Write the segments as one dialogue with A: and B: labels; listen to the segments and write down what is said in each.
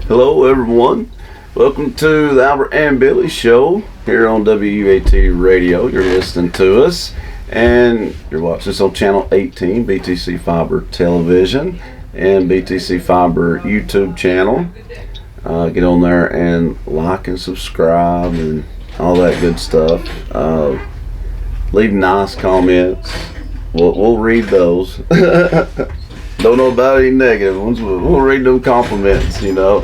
A: Hello, everyone. Welcome to the Albert and Billy Show here on WUAT Radio. You're listening to us, and you're watching us on Channel 18, BTC Fiber Television, and BTC Fiber YouTube channel. Get on there and like and subscribe and all that good stuff. Leave nice comments. We'll read those. Don't know about any negative ones, but we'll read them compliments, you know.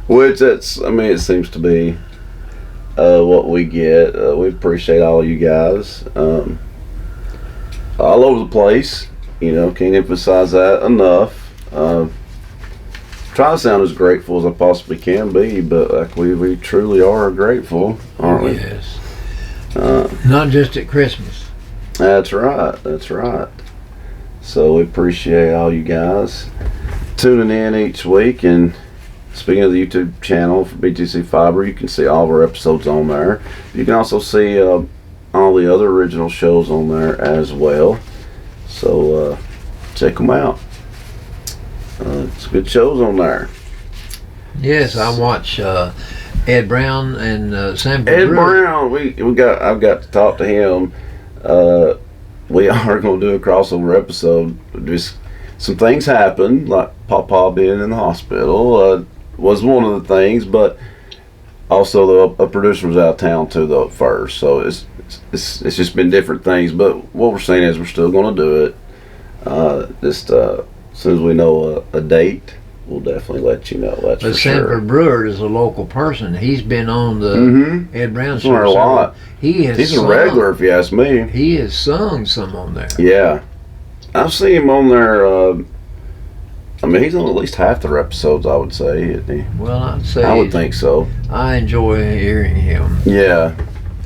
A: Which it seems to be what we get. We appreciate all you guys. All over the place, you know, can't emphasize that enough. Try to sound as grateful as I possibly can be, but like we truly are grateful, aren't we?
B: Yes. Not just at Christmas.
A: That's right. So we appreciate all you guys tuning in each week. And speaking of the YouTube channel for BTC Fiber, you can see all of our episodes on there. You can also see all the other original shows on there as well. So check them out. It's good shows on there.
B: Yes, I watch Ed Brown and Sanford
A: Ed
B: Brewer.
A: Brown, I've got to talk to him. We are going to do a crossover episode. Just some things happened, like Papa being in the hospital was one of the things, but also a producer was out of town too, though, at first. So it's just been different things. But what we're saying is we're still going to do it. As soon as we know a date, we'll definitely let you know. That's
B: But
A: for
B: Sanford
A: sure.
B: Brewer is a local person. He's been on the Ed Brown show
A: a lot.
B: He's
A: a regular, if you ask me.
B: He has sung some on there.
A: Yeah, I've seen him on there. He's on at least half their episodes, I would say, isn't he?
B: Well, I'd say
A: I would think so.
B: I enjoy hearing him.
A: Yeah,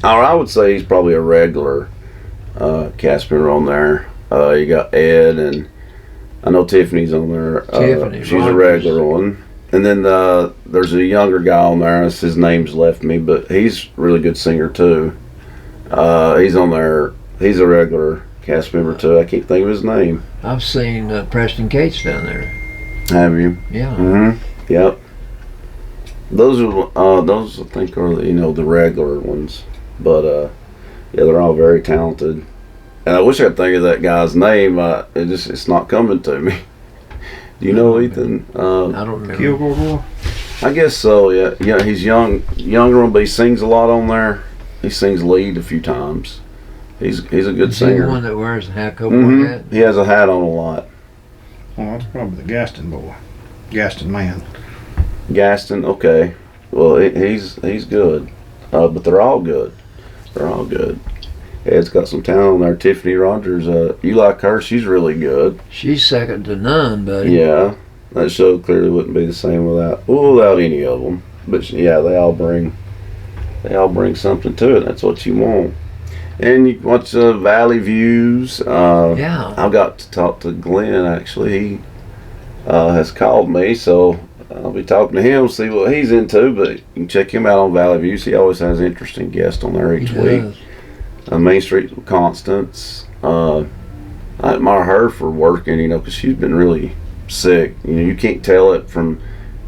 A: or I would say he's probably a regular cast member on there. You got Ed, and I know Tiffany's on there.
B: Tiffany,
A: she's
B: Rogers.
A: a regular one. And then there's a younger guy on there. His name's left me, but he's a really good singer too. He's on there. He's a regular cast member too. I can't think of his name.
B: I've seen Preston Cates down there.
A: Have you?
B: Yeah.
A: Mm-hmm. Yep. Those I think are the regular ones, but yeah, they're all very talented. And I wish I could think of that guy's name. It's not coming to me. Do you know Ethan?
B: I don't remember.
C: Kilgore?
A: I guess so. Yeah. Yeah. He's younger one, but he sings a lot on there. He sings lead a few times. He's a good
B: Is he
A: singer.
B: the one that wears the hat, cowboy hat?
A: He has a hat on a lot.
C: Well, that's probably the Gaston boy. Gaston man.
A: Gaston, okay. Well, he's good. But they're all good. Ed's got some talent on there. Tiffany Rogers, you like her? She's really good.
B: She's second to none, buddy.
A: Yeah, that show clearly wouldn't be the same without any of them. But yeah, they all bring something to it. That's what you want. And you watch Valley Views.
B: Yeah.
A: I've got to talk to Glenn, actually. He has called me, so I'll be talking to him, see what he's into. But you can check him out on Valley Views. He always has interesting guests on there each
B: He
A: week.
B: does.
A: Main Street with Constance. I admire her for working, because she's been really sick. You can't tell it from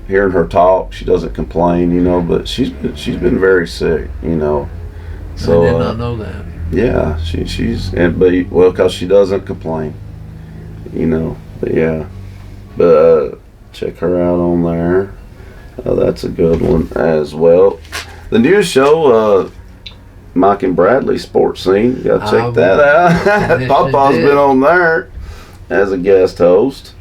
A: hearing her talk. She doesn't complain, but she's been very sick, So
B: I did not know that.
A: yeah, because she doesn't complain, But yeah, check her out on there. That's a good one as well. The news show, Mike and Bradley Sports Scene. You gotta check that out. Papa's been on there as a guest host.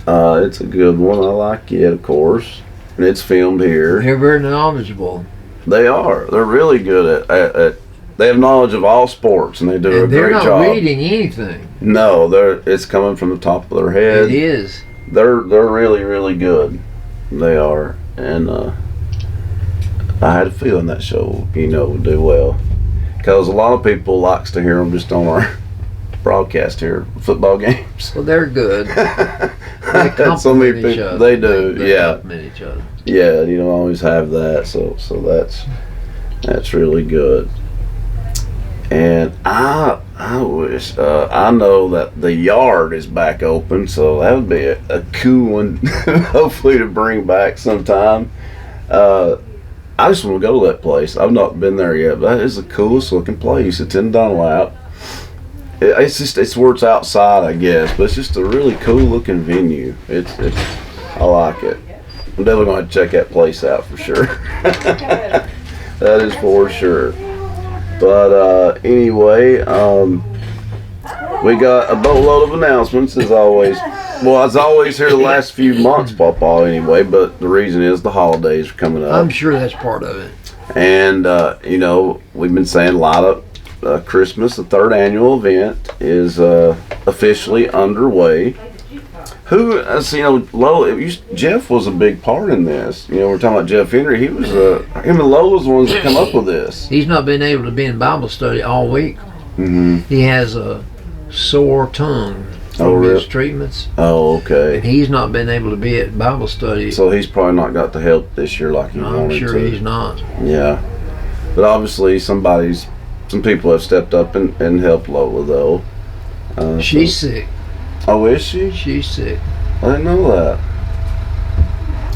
A: It's a good one. I like it, of course. And it's filmed here.
B: They're very knowledgeable.
A: They are. They're really good at they have knowledge of all sports, and they do a
B: And they're
A: great
B: not
A: job.
B: reading anything.
A: No, it's coming from the top of their head.
B: It is.
A: They're really, really good. They are. And I had a feeling that show, would do well. Because a lot of people likes to hear them just on our broadcast here, football games.
B: Well, they're good. They
A: So many
B: complement each
A: people,
B: other.
A: they do,
B: They
A: yeah.
B: complement each other.
A: Yeah, you don't always have that, so that's really good. And I wish. I know that the yard is back open, so that would be a cool one, hopefully to bring back sometime. I just want to go to that place. I've not been there yet, but that is the coolest looking place. It's in Dunlap. It's where it's outside, I guess, but it's just a really cool looking venue. I like it. I'm definitely going to check that place out for sure. That is for sure. But anyway, we got a boatload of announcements as always. Well, as always here the last few months, Pawpaw, anyway, but the reason is the holidays are coming up.
B: I'm sure that's part of it.
A: And, we've been saying a lot of Christmas, the third annual event, is officially underway. Jeff was a big part in this. We're talking about Jeff Henry. Him and Lola's the ones that come up with this.
B: He's not been able to be in Bible study all week.
A: Mm-hmm.
B: He has a sore tongue from his treatments.
A: Oh, okay.
B: And he's not been able to be at Bible study.
A: So he's probably not got the help this year like he wanted to.
B: I'm sure he's not.
A: Yeah. But obviously some people have stepped up and helped Lola, though.
B: She's sick.
A: Oh, is she?
B: She's sick.
A: I didn't know that.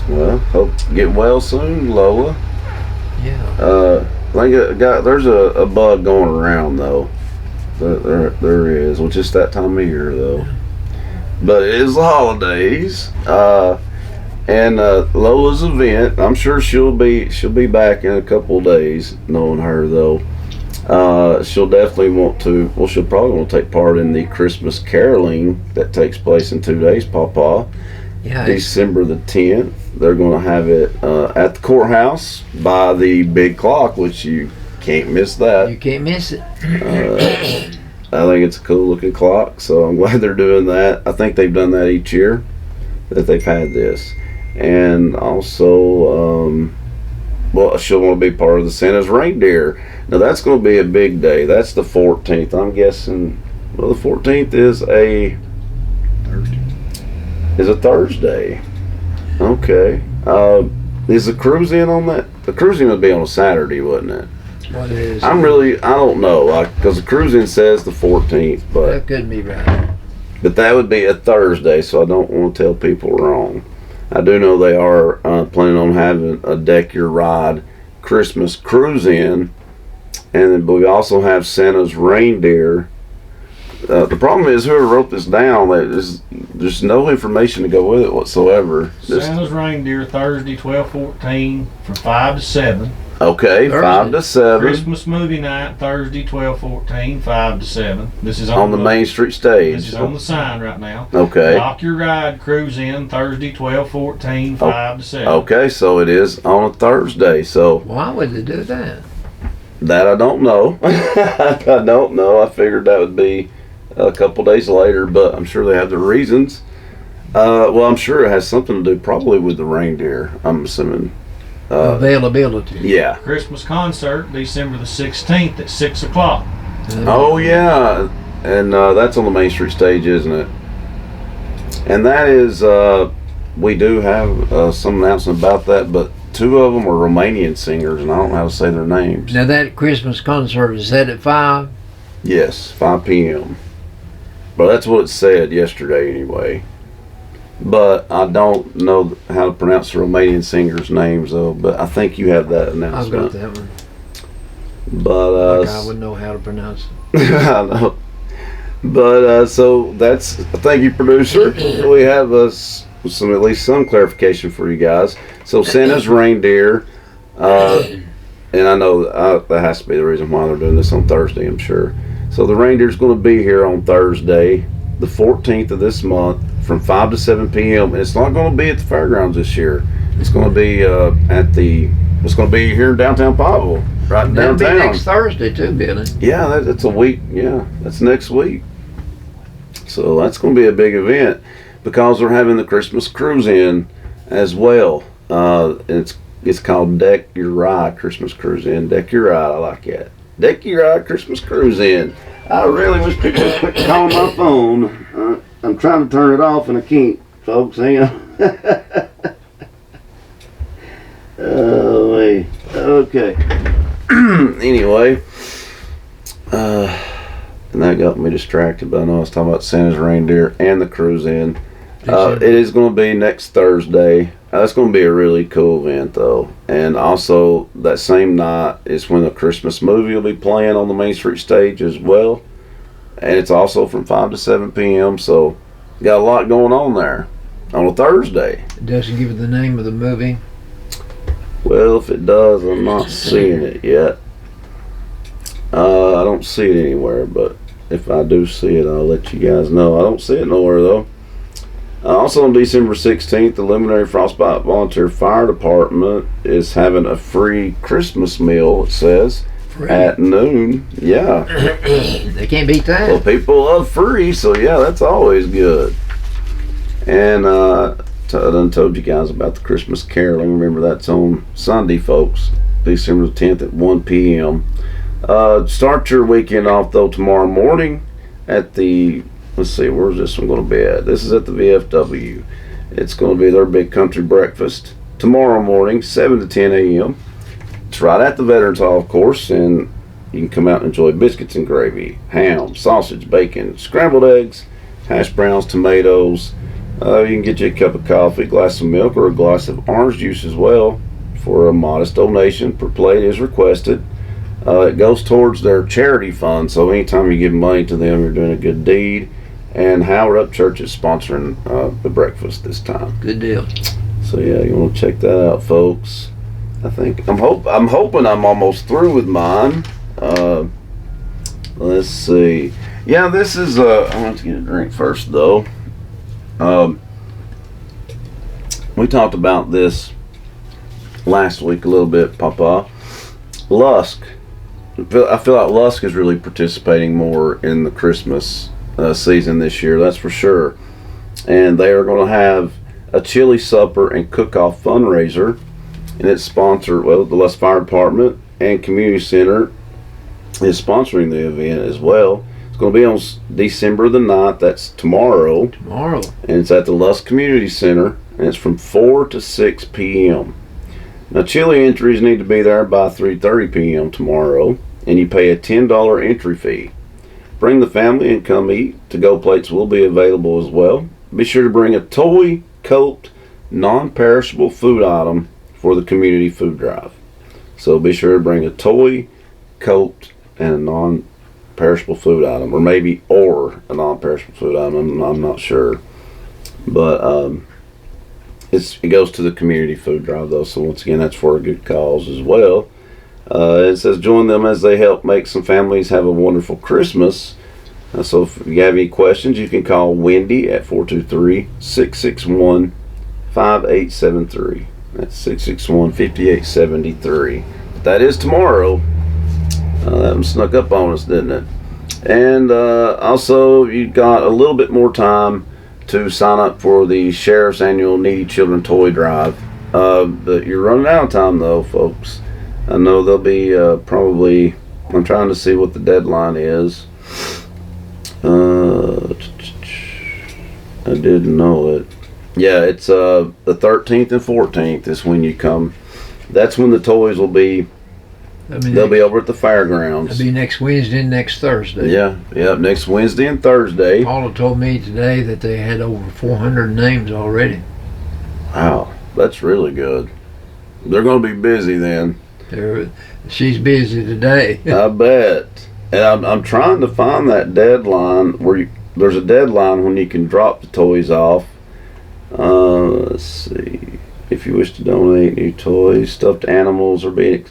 A: Well, hope you get well soon, Lola.
B: Yeah.
A: I think there's a bug going around, though. There is. Well, just that time of year, though. But it is the holidays. And Lola's event, I'm sure she'll be back in a couple of days, knowing her, though. She'll definitely she'll probably want to take part in the Christmas caroling that takes place in 2 days, Pawpaw.
B: Yeah.
A: December the 10th. They're going to have it at the courthouse by the big clock, which you can't miss that.
B: You can't miss it.
A: I think it's a cool looking clock, so I'm glad they're doing that. I think they've done that each year that they've had this. And also, she'll want to be part of the Santa's reindeer. Now that's going to be a big day. That's the 14th. I'm guessing. Well, the 14th is a Thursday. Okay. Is the cruise in on that? The cruising would be on a Saturday, wouldn't it?
B: What is?
A: I don't know, because the cruising says the 14th, but
B: that couldn't be right.
A: But that would be a Thursday, so I don't want to tell people wrong. I do know they are planning on having a Deck Your Ride Christmas cruise in, but we also have Santa's reindeer. The problem is, whoever wrote this down, there's no information to go with it whatsoever.
D: Santa's reindeer Thursday 12/14 from 5 to 7.
A: Okay,
B: Thursday.
A: 5 to 7.
D: Christmas movie night Thursday 12/14 5 to 7. This is
A: on the Main Street stage.
D: This is on the sign right now.
A: Okay.
D: Dock Your Ride cruise in Thursday 12/14 5 to 7.
A: Okay, so it is on a Thursday. So
B: Why would they do that?
A: that I don't know. I don't know. I figured that would be a couple days later, but I'm sure they have their reasons. I'm sure it has something to do probably with the reindeer, I'm assuming.
B: Availability.
A: Yeah.
D: Christmas concert December the 16th at 6 o'clock.
A: Oh, yeah. And that's on the Main Street stage, isn't it? And that is, we do have some announcement about that, but 2 of them are Romanian singers, and I don't know how to say their names.
B: Now that Christmas concert, is that at 5?
A: Yes, 5 p.m. But that's what it said yesterday anyway. But I don't know how to pronounce the Romanian singers' names, though. But I think you have that
B: I've
A: announcement.
B: got that one.
A: But
B: Like I would know how to pronounce it.
A: I know. But so that's. Thank you, producer. We have at least some clarification for you guys. So Santa's reindeer, and I know that has to be the reason why they're doing this on Thursday, I'm sure. So the reindeer's going to be here on Thursday, the 14th of this month, from 5 to 7 p.m. And it's not going to be at the fairgrounds this year. It's going to be it's going to be here in downtown Pikeville, right
B: That'll
A: downtown.
B: be next Thursday too, Billy.
A: Yeah, that's a week. Yeah, that's next week. So that's going to be a big event because they're having the Christmas cruise in as well. It's called Deck Your Ride Christmas Cruise In. Deck Your Ride, I like that. Deck Your Ride Christmas Cruise In. I really wish people would quit calling my phone. I'm trying to turn it off and I can't, folks. Hang on. Oh, wait. Okay. Anyway, and that got me distracted. But I know I was talking about Santa's reindeer and the cruise in. It is going to be next Thursday. That's going to be a really cool event, though. And also, that same night is when the Christmas movie will be playing on the Main Street stage as well. And it's also from 5 to 7 p.m. So, got a lot going on there on a Thursday.
B: It doesn't give it the name of the movie.
A: Well, if it does, I'm not seeing it yet. I don't see it anywhere, but if I do see it, I'll let you guys know. I don't see it nowhere, though. Also on December 16th, the Luminary Frostbite Volunteer Fire Department is having a free Christmas meal, it says, at noon. Yeah.
B: They can't beat that.
A: Well, people love free, so yeah, that's always good. And I done told you guys about the Christmas caroling. Remember, that's on Sunday, folks. December the 10th at 1 p.m. Start your weekend off, though, tomorrow morning at the... Let's see, where's this one going to be at? This is at the VFW. It's going to be their big country breakfast tomorrow morning, 7 to 10 a.m. It's right at the Veterans Hall, of course, and you can come out and enjoy biscuits and gravy, ham, sausage, bacon, scrambled eggs, hash browns, tomatoes. You can get you a cup of coffee, a glass of milk, or a glass of orange juice as well for a modest donation per plate is requested. It goes towards their charity fund, so anytime you give money to them, you're doing a good deed. And Howard Up Church is sponsoring the breakfast this time.
B: Good deal.
A: So yeah, you want to check that out, folks. I'm hoping I'm almost through with mine. Let's see. Yeah, this is I want to get a drink first though. We talked about this last week a little bit, Papa. Lusk. I feel like Lusk is really participating more in the Christmas season this year, that's for sure. And they are going to have a chili supper and cook-off fundraiser, and it's sponsored, well, the Lusk Fire Department and Community Center is sponsoring the event as well. It's going to be on December the 9th, that's tomorrow.
B: Tomorrow.
A: And it's at the Lusk Community Center, and it's from 4 to 6 p.m. Now, chili entries need to be there by 3:30 p.m. tomorrow, and you pay a $10 entry fee. Bring the family and come eat. To-go plates will be available as well. Be sure to bring a toy, coat, non-perishable food item for the community food drive. So be sure to bring a toy, coat, and a non-perishable food item, or a non-perishable food item. I'm not sure, but it goes to the community food drive though. So once again, that's for a good cause as well. It says join them as they help make some families have a wonderful Christmas. So if you have any questions, you can call Wendy at 423-661-5873. That's 661-5873. That is tomorrow. That one snuck up on us, didn't it? And also, you got a little bit more time to sign up for the Sheriff's Annual Needy Children Toy Drive. But you're running out of time, though, folks. I know there'll be probably... I'm trying to see what the deadline is. I didn't know it. Yeah, it's the 13th and 14th is when you come. That's when the toys will be. They'll be over at the fairgrounds.
B: That'll be next Wednesday and next Thursday.
A: Yeah, next Wednesday and Thursday.
B: Paula told me today that they had over 400 names already.
A: Wow, that's really good. They're going to be busy then.
B: She's busy today.
A: I bet. And I'm trying to find that deadline where there's a deadline when you can drop the toys off. Let's see. If you wish to donate new toys, stuffed animals are being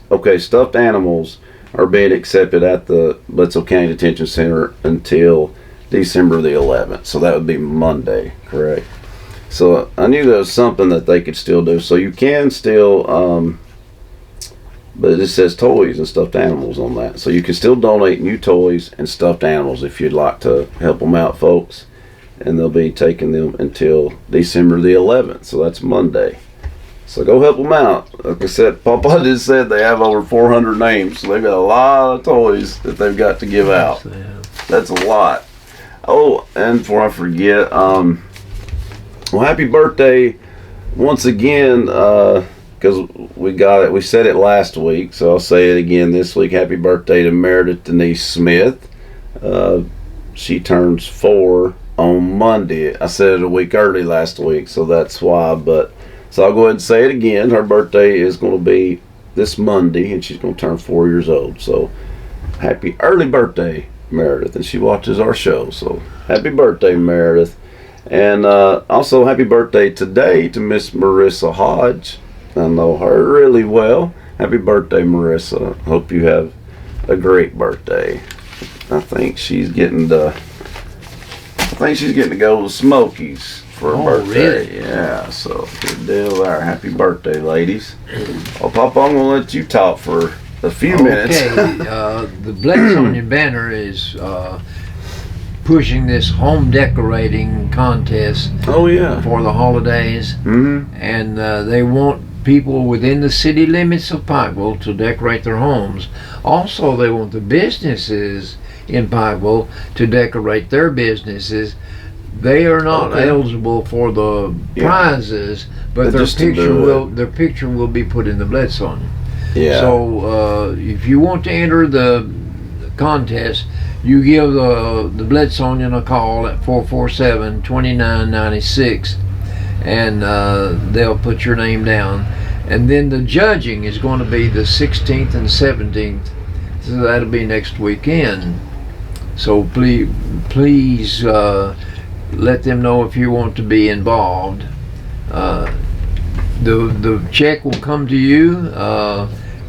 A: accepted at the Bledsoe County Detention Center until December the 11th. So that would be Monday, correct? So I knew there was something that they could still do. So you can still, but it says toys and stuffed animals on that. So you can still donate new toys and stuffed animals if you'd like to help them out, folks. And they'll be taking them until December the 11th. So that's Monday. So go help them out. Like I said, Papa just said they have over 400 names. So they've got a lot of toys that they've got to give out. That's a lot. Oh, and before I forget, well, happy birthday once again, because we got it. We said it last week, so I'll say it again this week. Happy birthday to Meredith Denise Smith. She turns 4 on Monday. I said it a week early last week, so that's why. But so I'll go ahead and say it again. Her birthday is going to be this Monday, and she's going to turn 4 years old. So happy early birthday, Meredith. And she watches our show, so happy birthday, Meredith. And also happy birthday today to Miss Marissa Hodge. I know her really well. Happy birthday, Marissa. Hope you have a great birthday. I think she's getting to go to Smokies for her birthday.
B: Really?
A: Yeah, so good deal there. Happy birthday, ladies. Well, Papa, I'm gonna let you talk for a few minutes.
B: Okay, the Blacksonia Banner is pushing this home decorating contest
A: Oh yeah.
B: for the holidays,
A: Mm-hmm.
B: and they want people within the city limits of Pikeville to decorate their homes. Also, they want the businesses in Pikeville to decorate their businesses. They are not
A: Okay.
B: eligible for the
A: Yeah.
B: prizes, but
A: But
B: their
A: just to
B: picture
A: do it.
B: their picture will be put in the Blacksonia.
A: Yeah.
B: So if you want to enter the contest, you give the Blacksonia a call at 447-2996, and they'll put your name down. And then the judging is going to be the 16th and 17th, so that'll be next weekend. So please let them know if you want to be involved. The check will come to you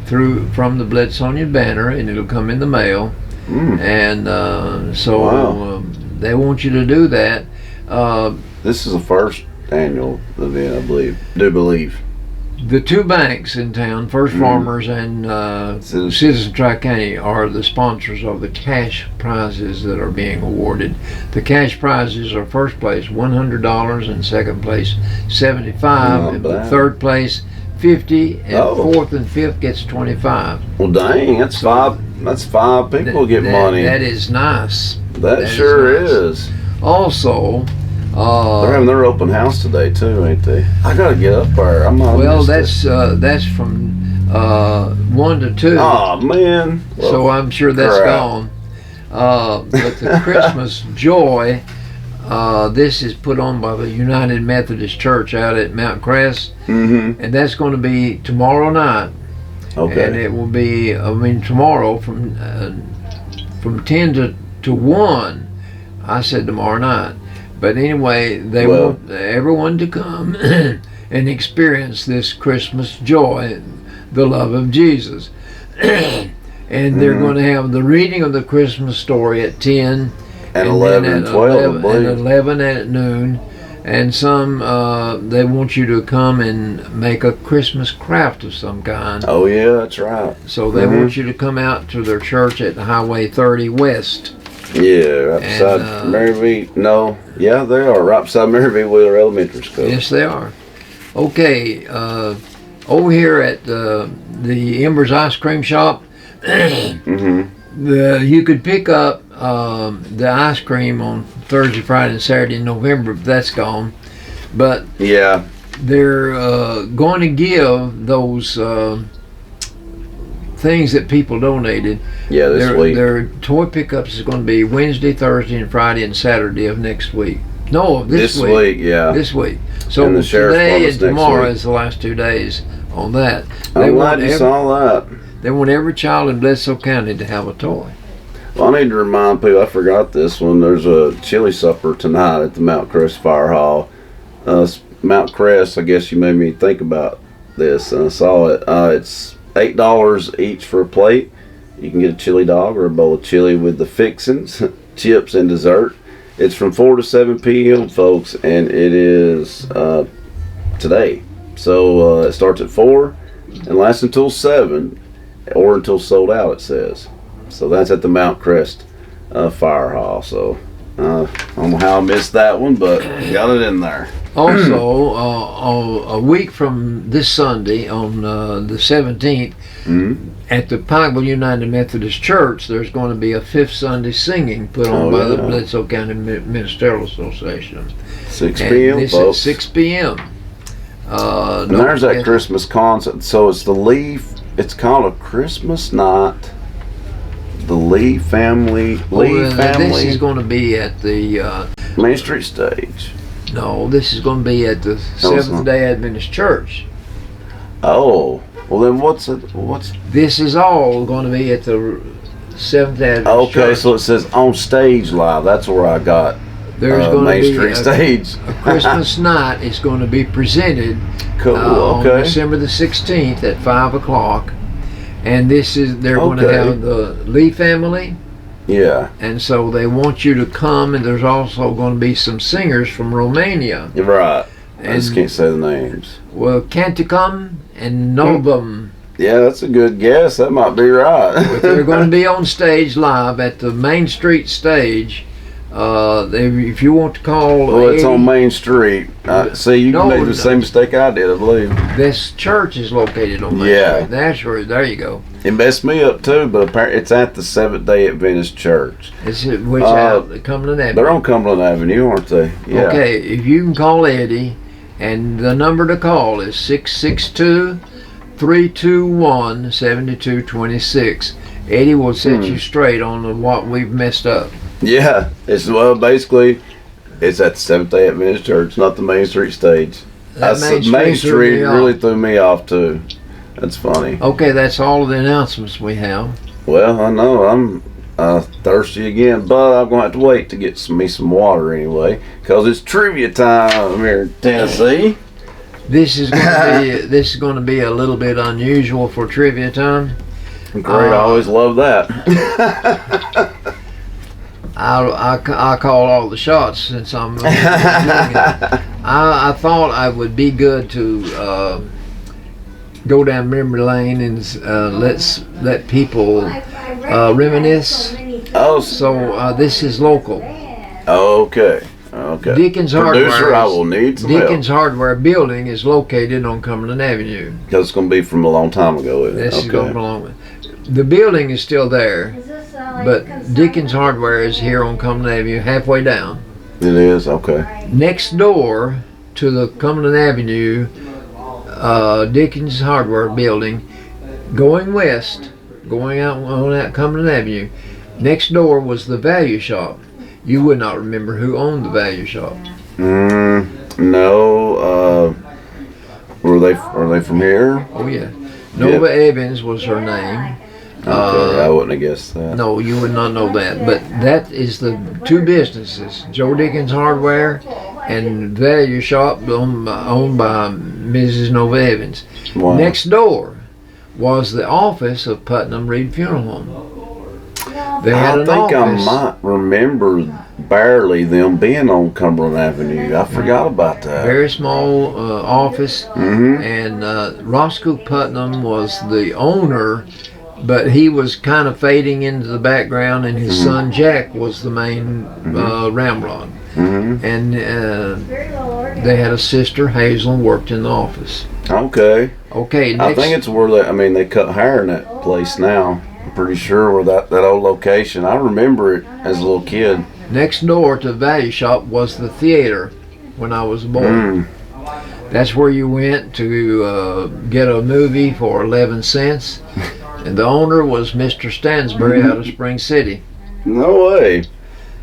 B: from the Blacksonia Banner, and it'll come in the mail.
A: Mm.
B: And so
A: Wow.
B: they want you to do that.
A: This is the first annual event, I believe.
B: The two banks in town, First Farmers and Citizen Tri-County, are the sponsors of the cash prizes that are being awarded. The cash prizes are first place $100, and second place $75,
A: Not
B: and
A: bad.
B: third place $50, and
A: Oh.
B: fourth and fifth gets $25.
A: Well, dang, that's five people get money.
B: That is nice.
A: That
B: is
A: sure
B: nice.
A: is.
B: Also,
A: They're having their open house today too, ain't they? I gotta get up there. I'm not.
B: well, that's from 1 to 2.
A: Oh man.
B: So I'm sure that's
A: crap.
B: gone. But the Christmas Joy, this is put on by the United Methodist Church out at Mount Crest,
A: Mm-hmm.
B: and that's going to be tomorrow night.
A: Okay.
B: And it will be, tomorrow from 10 to 1. I said tomorrow night. But anyway, they
A: Well-
B: want everyone to come and experience this Christmas joy, the love of Jesus. And they're
A: Mhm.
B: going to have the reading of the Christmas story at 10,
A: and
B: then
A: 11 and 12, I
B: 11
A: believe.
B: and 11 at noon. And some, they want you to come and make a Christmas craft of some kind.
A: Oh yeah, that's right.
B: So they
A: Mhm.
B: want you to come out to their church at Highway 30 West.
A: Yeah, right
B: And,
A: beside Maryville. No, yeah, they are right beside Maryville Wheeler Elementary School.
B: Yes, they are. Okay, over here at the Embers Ice Cream Shop,
A: Mm-hmm.
B: you could pick up the ice cream on Thursday, Friday, and Saturday in November, but that's gone. But
A: Yeah.
B: they're going to give those things that people donated.
A: Yeah, this week.
B: Their toy pickups is going to be Wednesday, Thursday, and Friday and Saturday of next week. No,
A: This week, yeah.
B: This week. So
A: And the sheriff's
B: today and
A: department's next
B: tomorrow
A: week.
B: is the last 2 days on that.
A: I'm glad you saw that.
B: They want every child in Bledsoe County to have a toy.
A: Well, I need to remind people, I forgot this one. There's a chili supper tonight at the Mount Crest Fire Hall. Mount Crest, I guess you made me think about this, and I saw it. It's $8 each for a plate. You can get a chili dog or a bowl of chili with the fixings, chips, and dessert. It's from 4 to 7 p.m., folks, and it is today. So it starts at 4 and lasts until 7, or until sold out, it says. So that's at the Mount Crest Fire Hall. So I don't know how I missed that one, but got it in there.
B: Also, a week from this Sunday, on the 17th,
A: Mm-hmm.
B: at the Pikeville United Methodist Church, there's going to be a fifth Sunday singing put on
A: Oh,
B: by the
A: yeah.
B: Bledsoe County Ministerial Association.
A: 6
B: And
A: p.m.,
B: this
A: folks.
B: at 6 p.m.
A: And there's that Christmas concert. So it's the Leaf. It's called a Christmas night the Lee family.
B: This is going to be at the
A: Main Street stage.
B: no. This is going to be at the
A: it's
B: Seventh
A: not.
B: Day Adventist Church.
A: Oh, well then what's?
B: This is all going to be at the Seventh Day Adventist
A: Okay,
B: Church.
A: so it says on stage live. That's where I got
B: There's going to
A: Main
B: be
A: Street
B: a
A: stage.
B: Christmas night. Is going to be presented
A: Cool.
B: on
A: Okay.
B: December the 16th at 5 o'clock. And they're going to
A: Okay.
B: have the Lee family.
A: Yeah.
B: And so they want you to come, and there's also going to be some singers from Romania.
A: You're right. I
B: And,
A: just can't say the names.
B: well, Canticum and Novum.
A: Yeah, that's a good guess. That might be right.
B: But they're going to be on stage live at the Main Street stage. If you want to call
A: Well, it's
B: Eddie,
A: on Main Street. See, you
B: No,
A: made the
B: no.
A: same mistake I did, I believe.
B: this church is located on Main
A: Yeah.
B: Street. That's where, there you go.
A: It messed me up too, but apparently it's at the Seventh Day Adventist Church.
B: It's which
A: Uh,
B: out Cumberland Avenue.
A: They're on Cumberland Avenue, aren't they? Yeah.
B: Okay, if you can call Eddie, and the number to call is 662-321-7226. Eddie will set you straight on what we've messed up.
A: Yeah. Basically, it's at the Seventh Day Adventist Church, not the Main Street stage.
B: That
A: Main
B: threw
A: Street
B: me
A: really
B: off.
A: threw me off too. That's funny.
B: Okay, that's all of the announcements we have.
A: Well, I know I'm thirsty again, but I'm gonna have to wait to get some water anyway, cause it's trivia time here in Tennessee.
B: This is going to be a little bit unusual for trivia time.
A: Great, I always love that.
B: I call all the shots since I'm. I thought I would be good to go down memory lane and let people reminisce.
A: Oh,
B: So this is local.
A: okay. Okay.
B: Dickens
A: Producer,
B: Hardware.
A: I will need some
B: Dickens Hardware Building is located on Cumberland Avenue.
A: because it's going to be from a long time ago. Isn't it?
B: This is going to belong with. The building is still there, but Dickens Hardware is here on Cumberland Avenue, halfway down.
A: It is okay.
B: Next door to the Cumberland Avenue Dickens Hardware building, going west, going out on that Cumberland Avenue. Next door was the Value Shop. You would not remember who owned the Value Shop.
A: No. Are they from here?
B: Oh yeah, Nova Evans was her name.
A: Okay, I wouldn't have guessed that.
B: No, you would not know that. But that is the two businesses, Joe Dickens Hardware and Value Shop, owned by Mrs. Nova Evans.
A: Wow.
B: Next door was the office of Putnam Reed Funeral Home. They had
A: I
B: an
A: think
B: office.
A: I might remember barely them being on Cumberland Avenue. I forgot about that.
B: Very small office,
A: Mm-hmm.
B: and Roscoe Putnam was the owner, but he was kind of fading into the background, and his son Jack was the main ramrod.
A: Mm-hmm.
B: And they had a sister, Hazel, worked in the office.
A: Okay.
B: Okay,
A: I
B: next,
A: think it's where they cut hair in that place now. I'm pretty sure where that old location. I remember it as a little kid.
B: next door to the Value Shop was the theater when I was a boy.
A: Mm.
B: That's where you went to get a movie for 11 cents. And the owner was Mr. Stansbury out of Spring City.
A: No way.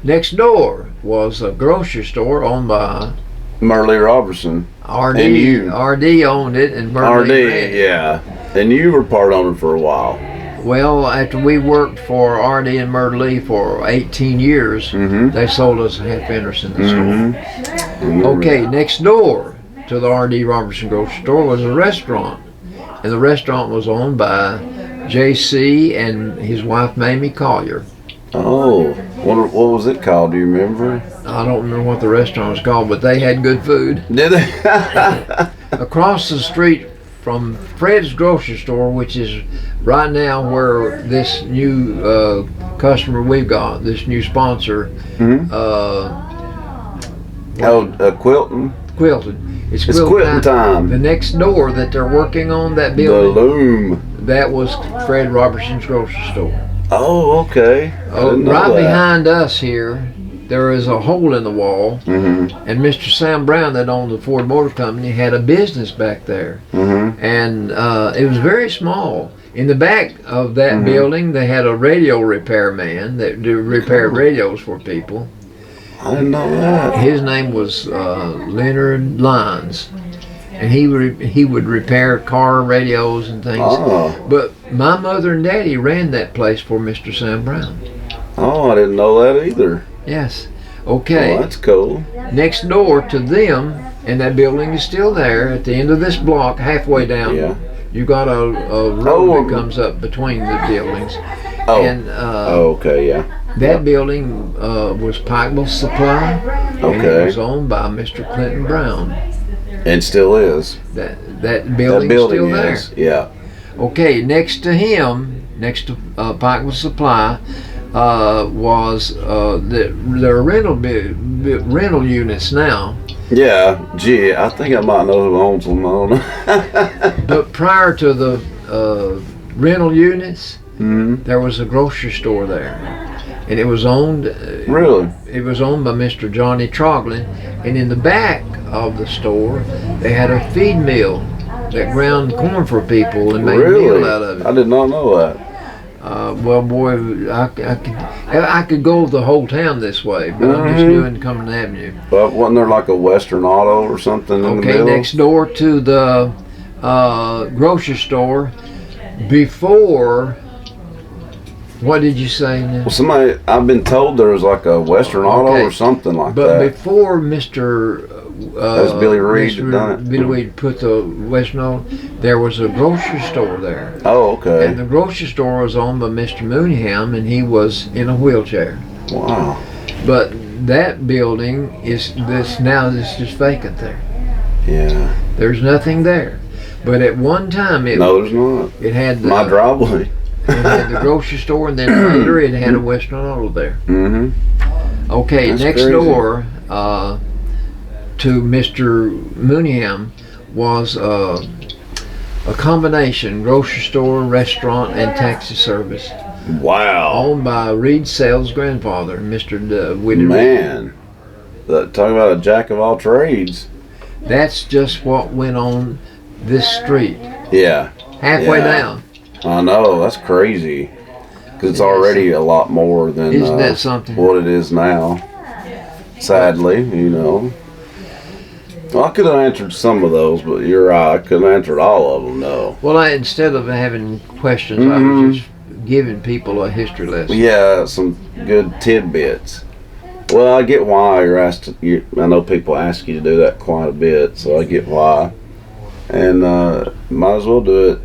B: Next door was a grocery store owned by
A: Merle Robertson.
B: RD.
A: And you.
B: RD owned it, and Merle
A: RD,
B: ran it.
A: yeah. And you were part owner for a while.
B: Well, after we worked for RD and Myrtle for 18 years,
A: Mm-hmm.
B: they sold us a half interest in the store.
A: Mm-hmm.
B: Okay, next door to the R.D. Robertson grocery store was a restaurant. And the restaurant was owned by J.C. and his wife, Mamie Collier.
A: Oh, what was it called? Do you remember?
B: I don't remember what the restaurant was called, but they had good food.
A: Did they?
B: Across the street from Fred's grocery store, which is right now where this new customer we've got, this new sponsor,
A: Mhm. Quilton.
B: Quilted.
A: It's Quilton time.
B: The next door that they're working on, that
A: The
B: building,
A: Loom.
B: that was Fred Robertson's grocery store.
A: Oh, okay. I didn't know
B: Right
A: that.
B: behind us here, there is a hole in the wall,
A: Mm-hmm.
B: and Mr. Sam Brown, that owned the Ford Motor Company, had a business back there.
A: Mm-hmm.
B: And it was very small. In the back of that building, they had a radio repairman that repaired radios for people.
A: I didn't know that.
B: His name was Leonard Lyons, and he would repair car radios and things.
A: Oh,
B: But my mother and daddy ran that place for Mr. Sam Brown.
A: oh, I didn't know that either.
B: Yes. Okay.
A: Well, that's cool.
B: Next door to them, and that building is still there at the end of this block, halfway down.
A: Yeah.
B: You got a road that comes up between the buildings.
A: Oh.
B: And
A: Okay, yeah.
B: that building was Pikeville Supply. And
A: Okay.
B: it was owned by Mr. Clinton Brown.
A: And still is.
B: That
A: That
B: building is still there.
A: is. Yeah.
B: Okay, next to him, next to Pikeville Supply, was their rental units now.
A: Yeah. Gee, I think I might know who owns them. I don't know.
B: But prior to the rental units,
A: Mhm.
B: there was a grocery store there, and it was owned.
A: Really?
B: It was owned by Mr. Johnny Troglin, and in the back of the store, they had a feed mill that ground corn for people and made
A: Really?
B: meal out of it.
A: I did not know that.
B: Well, boy, I could go the whole town this way, but I'm just doing Cumberland Avenue.
A: But wasn't there like a Western Auto or something in the
B: Okay,
A: middle?
B: next door to the grocery store, before. What did you say now?
A: Well, somebody, I've been told there was like a Western Auto
B: Okay.
A: or something like
B: But
A: that.
B: before Mr.
A: That's Billy Reed that done it.
B: Billy Reed put the Western on, there was a grocery store there.
A: Oh, okay.
B: And the grocery store was owned by Mr. Mooneyham, and he was in a wheelchair.
A: Wow.
B: But that building is just vacant there.
A: Yeah.
B: There's nothing there. But at one time it
A: No, there's not.
B: it had
A: My
B: the
A: driveway.
B: it had the grocery store, and then later it had a Western Auto there.
A: Mm-hmm.
B: Okay,
A: That's
B: next
A: crazy.
B: door to Mr. Mooneyham was a combination grocery store, restaurant, and taxi service
A: Wow.
B: owned by Reed Sales' grandfather, Mr. Willie Reed.
A: Man. Talking about a jack of all trades.
B: That's just what went on this street,
A: Yeah.
B: halfway
A: Yeah.
B: down.
A: I know. That's crazy. Because it's already a lot more than
B: Isn't that something?
A: what it is now. Sadly, you know. Well, I could have answered some of those, but you're right. I couldn't answer all of them, no.
B: Well, instead of having questions, I was just giving people a history lesson.
A: Yeah, some good tidbits. Well, I get why you're asked. I know people ask you to do that quite a bit, so I get why. And might as well do it.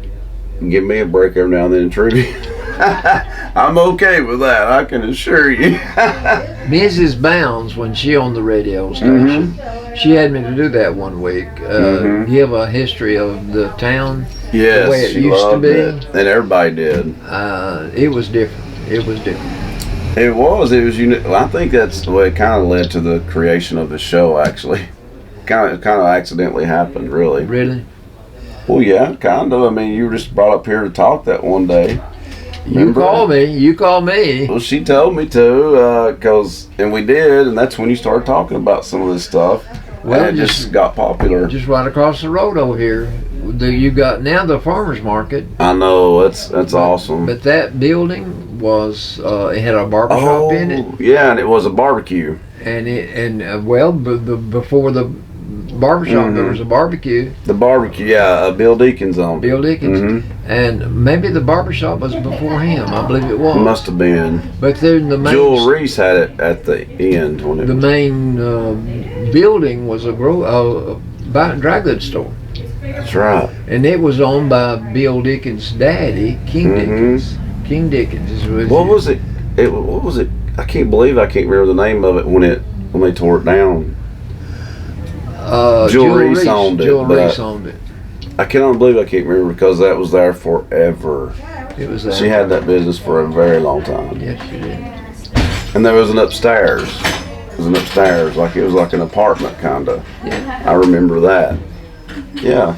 A: Give me a break every now and then in tribute. I'm okay with that, I can assure you.
B: Mrs. Bounds, when she owned the radio station, she had me to do that one week. Give a history of the town.
A: Yes,
B: way it
A: she
B: used to
A: loved
B: be.
A: it. And everybody did.
B: It was different. It was different.
A: It was unique. Well, I think that's the way it kind of led to the creation of the show, actually. Kind of accidentally happened, really.
B: Really?
A: Well, yeah, kind of. I mean, you were just brought up here to talk that one day.
B: You called me.
A: Well, she told me to, and we did, and that's when you started talking about some of this stuff.
B: Well,
A: and it just got popular.
B: Just right across the road over here. You got now the farmer's market.
A: I know, that's awesome.
B: But that building was, it had a barber shop in it.
A: Yeah, and it was a barbecue.
B: Before the barbershop, there was a barbecue.
A: The barbecue, yeah, Bill Deacons owned it.
B: Bill Dickens, and maybe the barbershop was before him. I believe it was.
A: Must have been.
B: But then the main
A: Jewel Reese had it at the end. When it
B: the main building was a dry goods store,
A: That's right.
B: and it was owned by Bill Dickens' daddy, King Dickens. King Dickens.
A: What was it? What was it? I can't remember the name of it when they tore it down. Jewel Reese owned it.
B: Jewel
A: but
B: Reese owned it.
A: I cannot believe I can't remember because that was there forever.
B: It was
A: She had that business for a very long time.
B: Yes, she did.
A: And there was an upstairs. It was an upstairs, like it was like an apartment kind of.
B: Yeah.
A: I remember that. Yeah.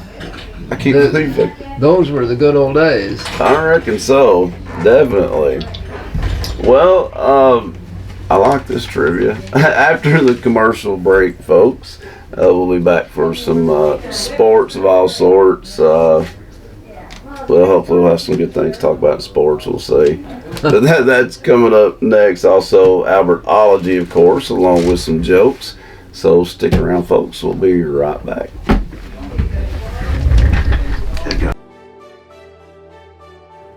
A: I can't believe it.
B: Those were the good old days.
A: I reckon so. Definitely. Well, I like this trivia. After the commercial break, folks, we'll be back for some sports of all sorts. Well, hopefully we'll have some good things to talk about in sports, we'll see. But that's coming up next. Also, Albertology, of course, along with some jokes. So stick around, folks. We'll be right back.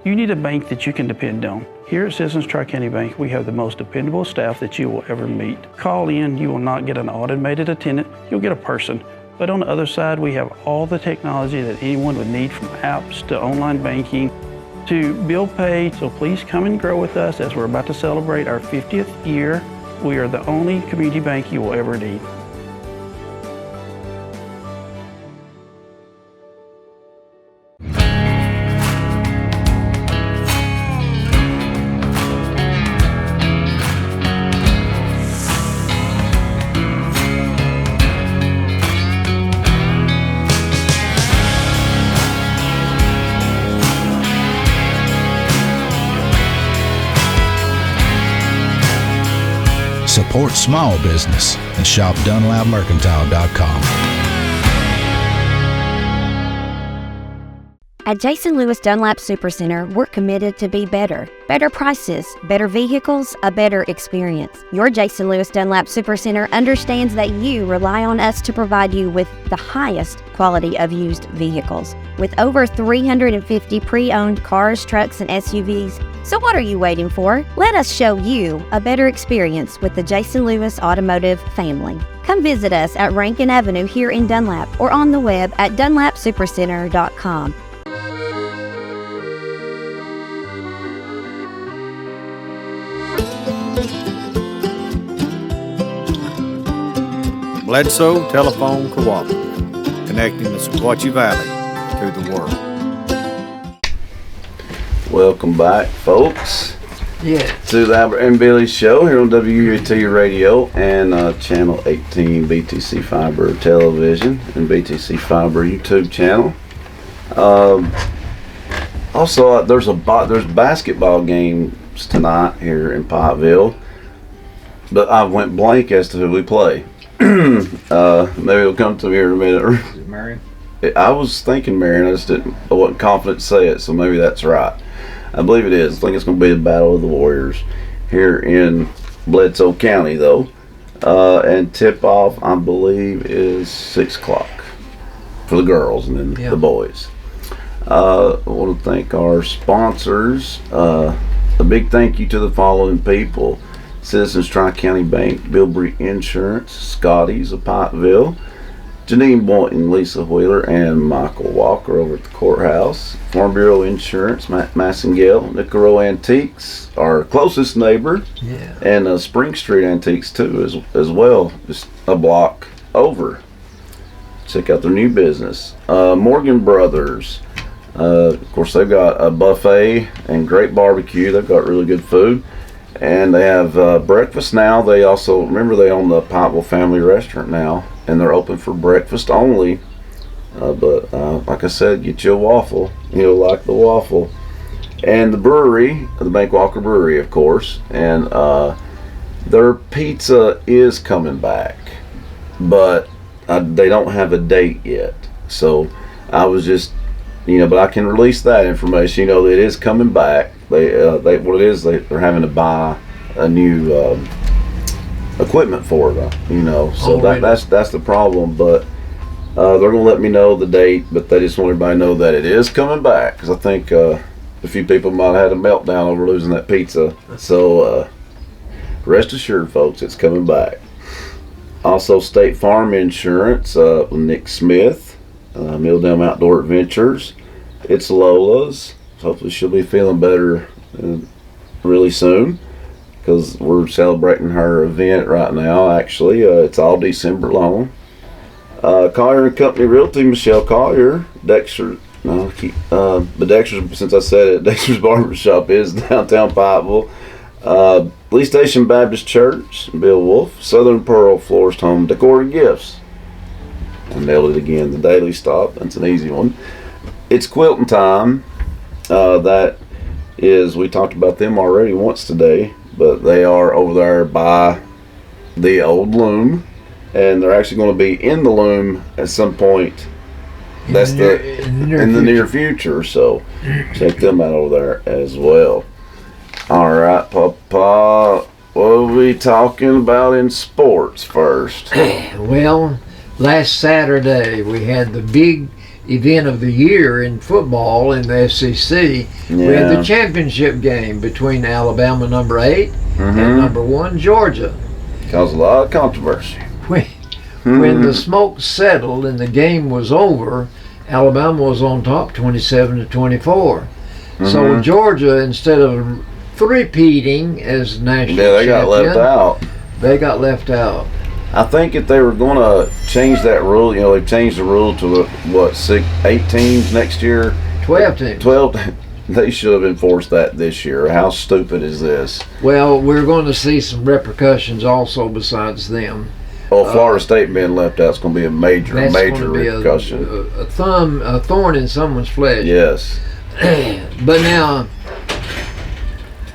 E: You need a bank that you can depend on. Here at Citizens Tri-County Bank, we have the most dependable staff that you will ever meet. Call in, you will not get an automated attendant, you'll get a person. But on the other side, we have all the technology that anyone would need, from apps to online banking to bill pay. So please come and grow with us as we're about to celebrate our 50th year. We are the only community bank you will ever need.
F: Support small business and shop DunlapMercantile.com.
G: At Jason Lewis Dunlap Supercenter, we're committed to be better. Better prices, better vehicles, a better experience. Your Jason Lewis Dunlap Supercenter understands that you rely on us to provide you with the highest quality of used vehicles. With over 350 pre-owned cars, trucks, and SUVs, so what are you waiting for? Let us show you a better experience with the Jason Lewis Automotive family. Come visit us at Rankin Avenue here in Dunlap or on the web at dunlapsupercenter.com.
C: Bledsoe Telephone Cooperative, connecting the Sequatchie Valley to the world.
A: Welcome back, folks,
B: Yeah.
A: to the Albert and Billy Show here on WUAT Radio and Channel 18 BTC Fiber Television and BTC Fiber YouTube channel. Also, there's basketball games tonight here in Pikeville, but I went blank as to who we play. Maybe it'll come to me here in a minute.
C: Is it Marion?
A: I was thinking Marion, I wasn't confident to say it, so maybe that's right. I believe it is. I think it's going to be the Battle of the Warriors here in Bledsoe County, though. And tip-off, I believe, is 6 o'clock for the girls and then the boys. I want to thank our sponsors. A big thank you to the following people: Citizens Tri-County Bank, Bilbrey Insurance, Scotty's of Pikeville, Janine Boynton, Lisa Wheeler, and Michael Walker over at the courthouse, Farm Bureau Insurance, Matt Massengale, Nicaro Antiques, our closest neighbor, and Spring Street Antiques too, as well, just a block over. Check out their new business. Morgan Brothers, of course, they've got a buffet and great barbecue. They've got really good food. And they have breakfast now. They also, remember, they own the Pikeville Family Restaurant now, and they're open for breakfast only. But like I said, get you a waffle. You'll like the waffle. And the brewery, the Bank Walker Brewery, of course, and their pizza is coming back, but they don't have a date yet. So I was just, but I can release that information. It is coming back. They're having to buy a new equipment for them. So that's the problem. But they're gonna let me know the date. But they just want everybody to know that it is coming back, because I think a few people might have had a meltdown over losing that pizza. So rest assured, folks, it's coming back. Also, State Farm Insurance with Nick Smith, Milldam Outdoor Adventures. It's Lola's. Hopefully she'll be feeling better really soon, because we're celebrating her event right now. Actually, it's all December long. Collier and Company Realty, Michelle Collier. Dexter, but Dexter's, since I said it, Dexter's Barbershop is downtown Pikeville. Lee Station Baptist Church, Bill Wolf. Southern Pearl Florist Home Decor and Gifts. I nailed it again. The Daily Stop. That's an easy one. It's quilting time. That is, we talked about them already once today, but they are over there by the old loom, and they're actually going to be in the loom at some point That's
B: in
A: the near future. So check them out over there as well. All right, Papa. What are we talking about in sports first?
B: Well, last Saturday we had the big event of the year in football in the SEC. We had the championship game between Alabama number 8 and number 1 Georgia.
A: Caused a lot of controversy.
B: When the smoke settled and the game was over, Alabama was on top 27-24. So Georgia, instead of three-peating as national
A: Yeah, they
B: champion,
A: got left out.
B: They got left out.
A: I think if they were going to change that rule, they've changed the rule to 8 teams next year.
B: 12 teams.
A: 12. They should have enforced that this year. How stupid is this?
B: Well, we're going to see some repercussions also besides them.
A: Well, Florida State being left out is going to be a major
B: That's going to be
A: repercussion.
B: a thorn in someone's flesh.
A: Yes.
B: But now,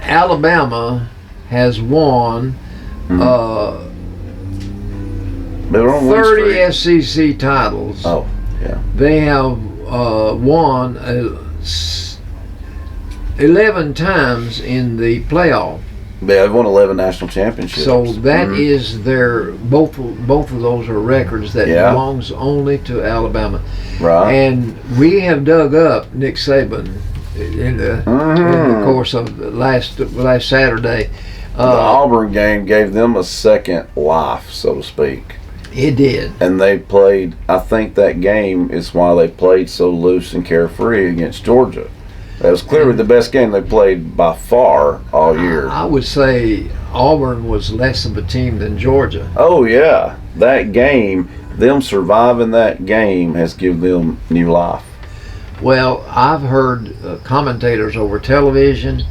B: Alabama has won
A: They were on win
B: 30
A: streak.
B: SEC titles.
A: Oh, yeah.
B: They have won 11 times in the playoff.
A: Yeah, they've won 11 national championships.
B: So that is their both of those are records that belongs only to Alabama.
A: Right.
B: And we have dug up Nick Saban in the course of last Saturday.
A: The Auburn game gave them a second life, so to speak.
B: It did.
A: And they played, I think that game is why they played so loose and carefree against Georgia. That was clearly the best game they played by far all year.
B: I would say Auburn was less of a team than Georgia.
A: Oh, yeah. That game, them surviving that game has given them new life.
B: Well, I've heard commentators over television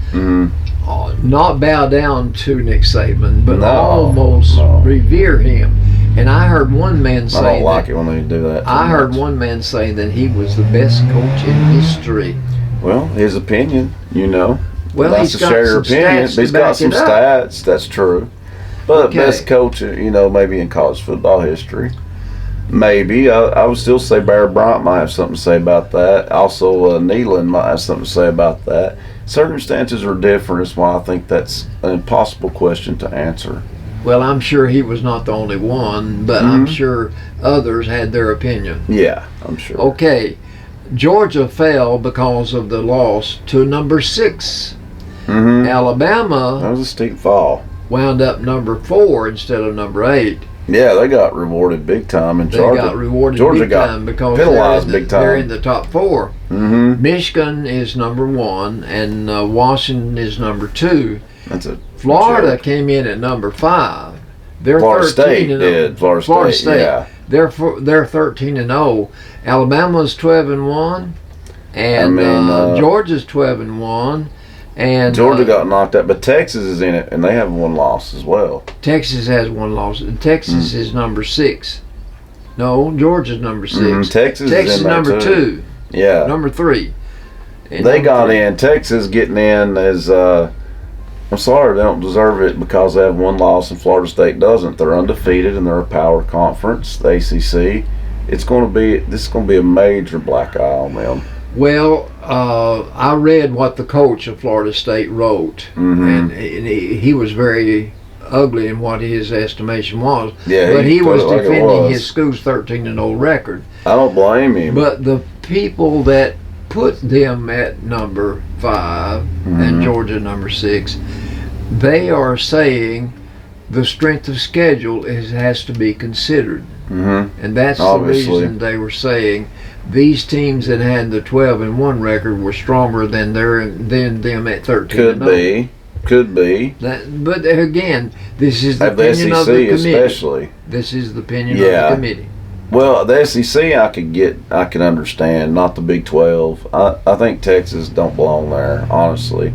B: not bow down to Nick Saban, but almost revere him. And I heard one man say
A: I don't like it when they do that.
B: I heard one man say that he was the best coach in history.
A: Well, his opinion,
B: Well,
A: nice
B: he's
A: to
B: got
A: share your
B: some
A: opinion.
B: stats to
A: He's got
B: back
A: some
B: it up.
A: stats. That's true. But
B: Okay.
A: best coach, maybe in college football history. Maybe. I would still say Bear Bryant might have something to say about that. Also, Neyland might have something to say about that. Circumstances are different. That's why I think that's an impossible question to answer.
B: Well, I'm sure he was not the only one, but I'm sure others had their opinion.
A: Yeah, I'm sure.
B: Okay, Georgia fell because of the loss to number 6. Alabama
A: That was a steep fall.
B: wound up number 4 instead of number 8.
A: Yeah, they got rewarded big time. And
B: They got rewarded
A: Georgia
B: big
A: got
B: time because
A: penalized big time.
B: they're in the top 4. Michigan is number 1 and Washington is number 2.
A: That's a
B: Florida
A: joke.
B: came in at number 5. They're
A: Florida
B: 13
A: State
B: and
A: did. Florida State, yeah.
B: They're 13-0. Alabama's 12-1, and Georgia's 12-1, and
A: Georgia got knocked out, but Texas is in it, and they have one loss as well.
B: Texas has one loss. Texas is number 6. No, Georgia's number 6.
A: Texas
B: Texas
A: is in there
B: number
A: too.
B: 2.
A: Yeah.
B: Number 3. And
A: They
B: number
A: got
B: 3.
A: in. Texas getting in as, I'm sorry, they don't deserve it because they have one loss and Florida State doesn't. They're undefeated and they're a power conference, the ACC. This is going to be a major black eye on them.
B: Well, I read what the coach of Florida State wrote, and he was very ugly in what his estimation was.
A: Yeah,
B: but he was
A: put it like it
B: defending
A: was.
B: his school's 13-0 record.
A: I don't blame him.
B: But the people that put them at number 5 and Georgia number 6, they are saying the strength of schedule has to be considered. And that's
A: Obviously.
B: the reason they were saying these teams that had the 12-1 record were stronger than them at 13-0.
A: Could be.
B: But again, this is the
A: Have the
B: opinion
A: SEC
B: of the committee.
A: especially.
B: This is the opinion
A: Yeah.
B: of the committee.
A: Well, the SEC I can understand, not the Big 12. I think Texas don't belong there, honestly,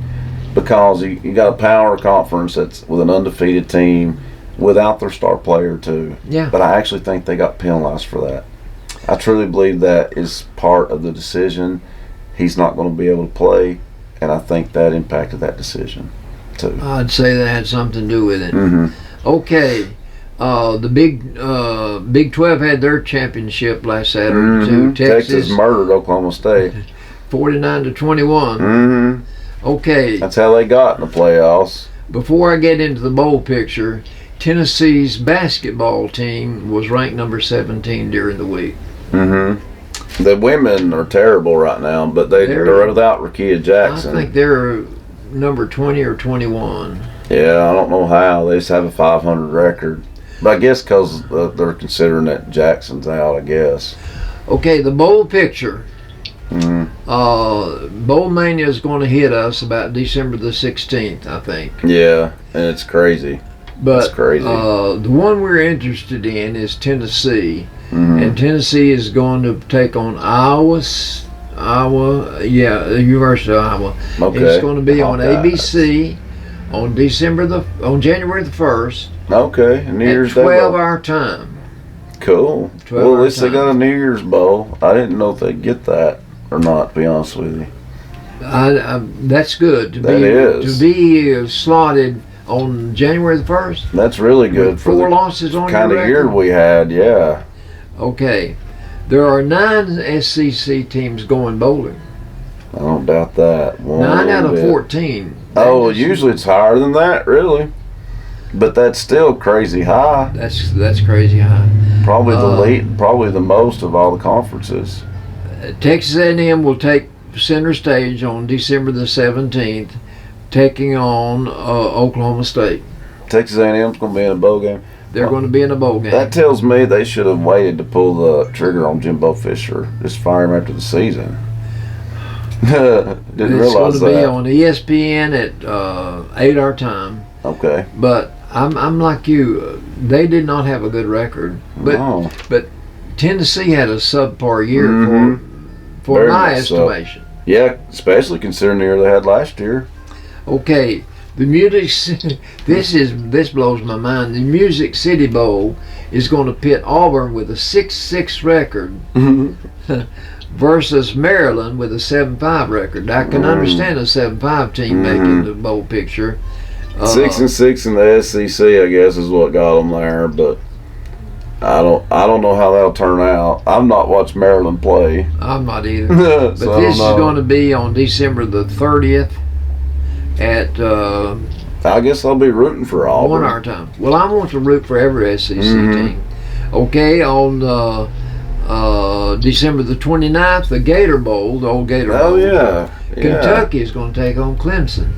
A: because you got a power conference that's with an undefeated team without their star player too.
B: Yeah.
A: But I actually think they got penalized for that. I truly believe that is part of the decision. He's not going to be able to play, and I think that impacted that decision too.
B: I'd say that had something to do with it.
A: Mm-hmm.
B: Okay, The Big 12 had their championship last Saturday too.
A: Texas murdered Oklahoma State.
B: 49-21.
A: Mm-hmm.
B: Okay.
A: That's how they got in the playoffs.
B: Before I get into the bowl picture, Tennessee's basketball team was ranked number 17 during the week.
A: Mm-hmm. The women are terrible right now, but they're without Rakia Jackson.
B: I think they're number 20 or 21.
A: Yeah, I don't know how. They just have a 500 record. But I guess because they're considering that Jackson's out, I guess.
B: Okay, the bowl picture.
A: Mm-hmm.
B: Bowl Mania is going to hit us about December the 16th, I think.
A: Yeah, and it's crazy.
B: But
A: it's crazy.
B: The one we're interested in is Tennessee.
A: Mm-hmm.
B: And Tennessee is going to take on the University of Iowa.
A: Okay.
B: It's going to be on
A: Hawkeyes.
B: ABC on January the 1st.
A: Okay, New Year's Day.
B: 12 our time.
A: Cool.
B: 12
A: Well, at
B: our
A: least they got a New Year's Bowl. I didn't know if they'd get that or not, to be honest with you.
B: That's good to be slotted on January the 1st.
A: That's really good
B: With
A: for
B: 4
A: the
B: losses on
A: kind
B: your
A: of year
B: record.
A: we had, yeah.
B: Okay. There are 9 SEC teams going bowling.
A: I don't doubt that.
B: 9 out of 14.
A: Oh, usually it's higher than that, really. But that's still crazy high.
B: That's crazy high.
A: Probably the lead, probably the most of all the conferences.
B: Texas A&M will take center stage on December the 17th, taking on Oklahoma State.
A: Texas A&M's going to be in a bowl game.
B: They're going to be in a bowl game.
A: That tells me they should have waited to pull the trigger on Jimbo Fisher. Just fire him after the season. Didn't realize
B: it's going to be
A: that.
B: on ESPN at 8 our time.
A: Okay.
B: But I'm like you. They did not have a good record. But Tennessee had a subpar year for
A: Very
B: my
A: much so.
B: estimation.
A: Yeah, especially considering the year they had last year.
B: Okay, the Music. This blows my mind. The Music City Bowl is going to pit Auburn with a 6-6 record versus Maryland with a 7-5 record. I can understand a 7-5 team making the bowl picture.
A: 6-6 in the SEC, I guess, is what got them there. But I don't know how that'll turn out. I've not watched Maryland play.
B: I'm not either.
A: So
B: But this is going to be on December the 30th at
A: I guess I'll be rooting for Auburn.
B: 1 our time. Well, I want to root for every SEC team. Okay, on December the 29th, the Gator Bowl, the old Gator Bowl.
A: Oh yeah.
B: Kentucky is going to take on Clemson.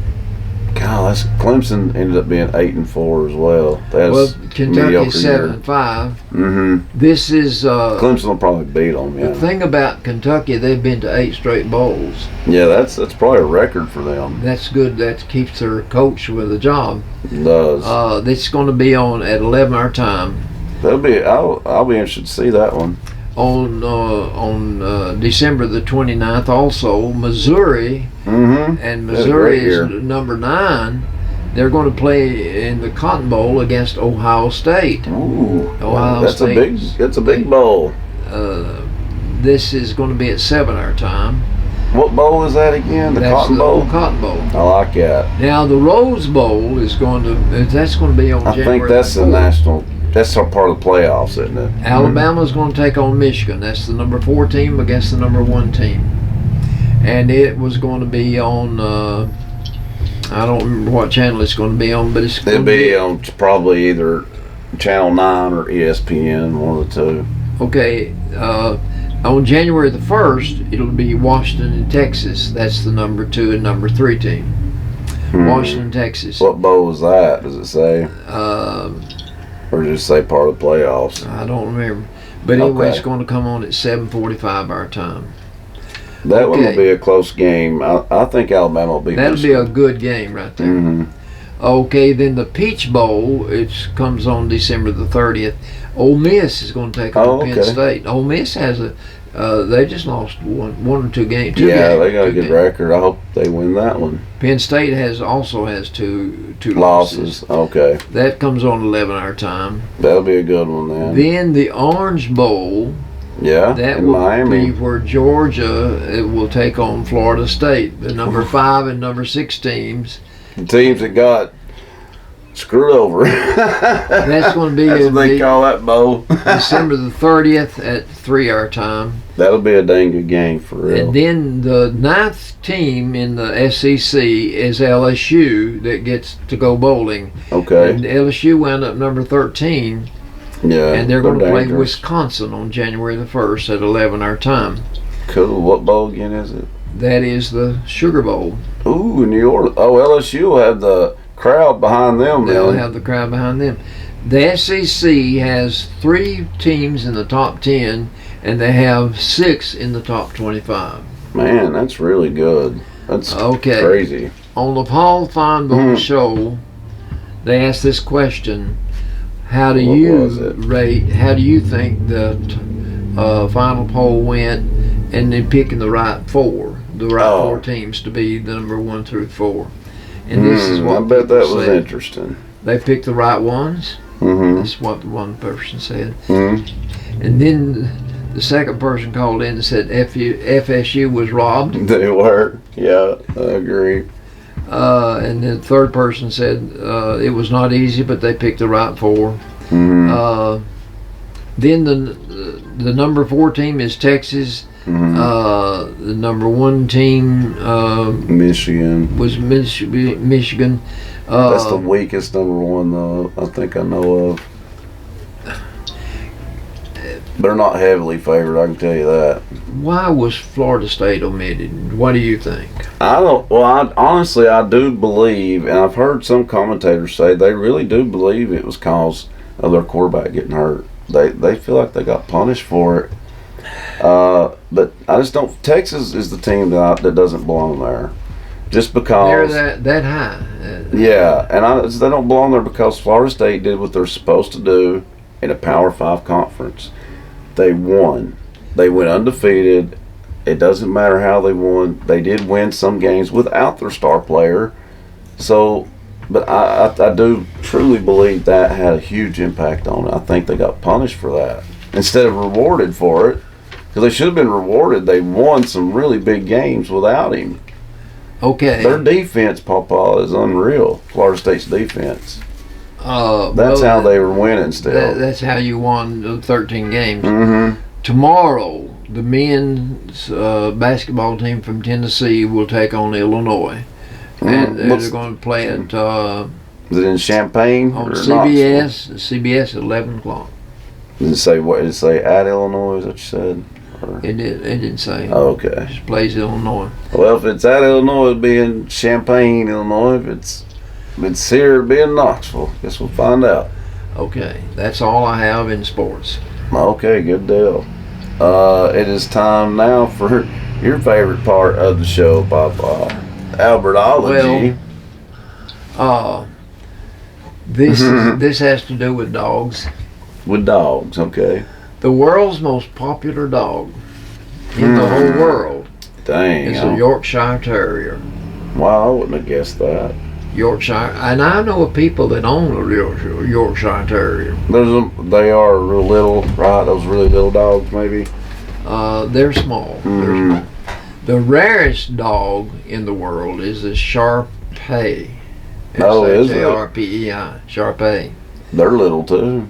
A: God, Clemson ended up being 8-4 as well. That's
B: Kentucky's 7-5.
A: Mm-hmm.
B: This is
A: Clemson will probably beat them. Yeah.
B: the thing about Kentucky. They've been to 8 straight bowls.
A: Yeah, that's probably a record for them.
B: That's good. That keeps their coach with a job.
A: It does.
B: This is going to be on at 11 our time.
A: That'll be. I'll be interested to see that one.
B: On December the 29th, also Missouri, and Missouri is number 9. They're going to play in the Cotton Bowl against Ohio State.
A: Ooh,
B: Ohio State.
A: That's a big bowl.
B: This is going to be at 7 our time.
A: What bowl is that again? The
B: That's
A: Cotton
B: the
A: Bowl.
B: old Cotton Bowl.
A: I like that.
B: Now the Rose Bowl is going to be on
A: I
B: January.
A: think that's the
B: 4th.
A: national. That's a part of the playoffs, isn't it?
B: Alabama's going to take on Michigan. That's the number 4 team against the number 1 team. And it was going to be on, I don't remember what channel it's going to be on, but it's going
A: It'll be on probably either Channel 9 or ESPN, one of the two.
B: Okay, on January the 1st, it'll be Washington and Texas. That's the number 2 and number 3 team. Washington, Texas.
A: What bowl is that? Does it say? Or does it say part of the playoffs?
B: I don't remember. But anyway,
A: Okay.
B: it's going to come on at 7:45 our time.
A: That one will
B: Okay.
A: be a close game. I think Alabama will beat
B: That'll be a
A: Michigan.
B: good game right there.
A: Mm-hmm.
B: Okay, then the Peach Bowl, it comes on December the 30th. Ole Miss is going to take on Penn State. Ole Miss has they just lost one or two games.
A: Yeah, they got a good record. I hope they win that one.
B: Penn State also has two
A: Losses. Okay.
B: That comes on 11 our time.
A: That'll be a good one then.
B: Then the Orange Bowl.
A: Yeah,
B: That
A: in
B: will
A: Miami.
B: be where Georgia will take on Florida State, the number 5 and number 6 teams.
A: The teams that got screwed over.
B: That's going to be
A: That's what they
B: the-
A: call that bowl.
B: December the 30th at 3 our time.
A: That'll be a dang good game for real.
B: And then the 9th team in the SEC is LSU that gets to go bowling.
A: Okay.
B: And LSU wound up number 13,
A: Yeah.
B: and they're going to play
A: dangerous.
B: Wisconsin on January the 1st at 11 our time.
A: Cool. What bowl again is it?
B: That is the Sugar Bowl.
A: Ooh, New Orleans. Oh, LSU will have the crowd behind them.
B: They'll
A: Then.
B: have the crowd behind them. The SEC has 3 teams in the top 10, and they have 6 in the top 25.
A: Man, that's really good. That's
B: Okay.
A: crazy.
B: On the Paul Feinbaum
A: Mhm.
B: show, they asked this question: how do
A: What
B: you
A: was it?
B: rate? How do you think the final poll went? And then picking the right 4
A: Oh.
B: 4 teams to be the number 1 through 4. And this is what
A: I bet
B: people
A: that was
B: said.
A: interesting.
B: They picked the right ones.
A: Mm-hmm.
B: That's what the one person said.
A: Mm-hmm.
B: And then the second person called in and said FSU was robbed.
A: They were. Yeah, I agree.
B: And the third person said it was not easy, but they picked the right 4.
A: Mm-hmm.
B: Then the number 4 team is Texas.
A: Mm-hmm.
B: The number 1 team
A: Michigan.
B: was Michigan.
A: That's the weakest number 1 though. I think I know of. They're not heavily favored. I can tell you that.
B: Why was Florida State omitted? What do you think?
A: I don't. Well, honestly, I do believe, and I've heard some commentators say they really do believe it was cause of their quarterback getting hurt. They feel like they got punished for it. But I just don't. Texas is the team that doesn't belong there, just because.
B: They're that high.
A: Yeah, and they don't belong there because Florida State did what they're supposed to do in a Power 5 conference. They won. They went undefeated. It doesn't matter how they won. They did win some games without their star player. So, but I do truly believe that had a huge impact on it. I think they got punished for that instead of rewarded for it, because they should have been rewarded. They won some really big games without him.
B: Okay.
A: Their defense, Pawpaw, is unreal. Florida State's defense. That's
B: well,
A: how they were winning still.
B: That's how you won the 13 games.
A: Mm-hmm.
B: Tomorrow, the men's basketball team from Tennessee will take on Illinois. And they're
A: What's-
B: going to play at
A: Is it in Champaign
B: on
A: or
B: CBS. CBS at 11 o'clock.
A: Knoxville? Did it say what? Did it say at Illinois? Is that what you said? Or-
B: It didn't say.
A: Oh, okay.
B: It plays Illinois.
A: Well, if it's at Illinois, it'll be in Champaign, Illinois. If it's here, it'll be in Knoxville. Guess we'll find out.
B: Okay, that's all I have in sports.
A: Okay, good deal. It is time now for your favorite part of the show, Papa. Albertology.
B: This has to do with dogs.
A: With dogs, okay.
B: The world's most popular dog in the whole world
A: Dang.
B: is a Yorkshire Terrier.
A: Wow, I wouldn't have guessed that.
B: Yorkshire, and I know of people that own a Yorkshire Terrier.
A: They are real little, right? Those really little dogs, maybe.
B: They're small. They're
A: Mhm.
B: small. The rarest dog in the world is the Shar-Pei.
A: Oh, is it?
B: Shar-Pei. Shar-Pei.
A: They're little too.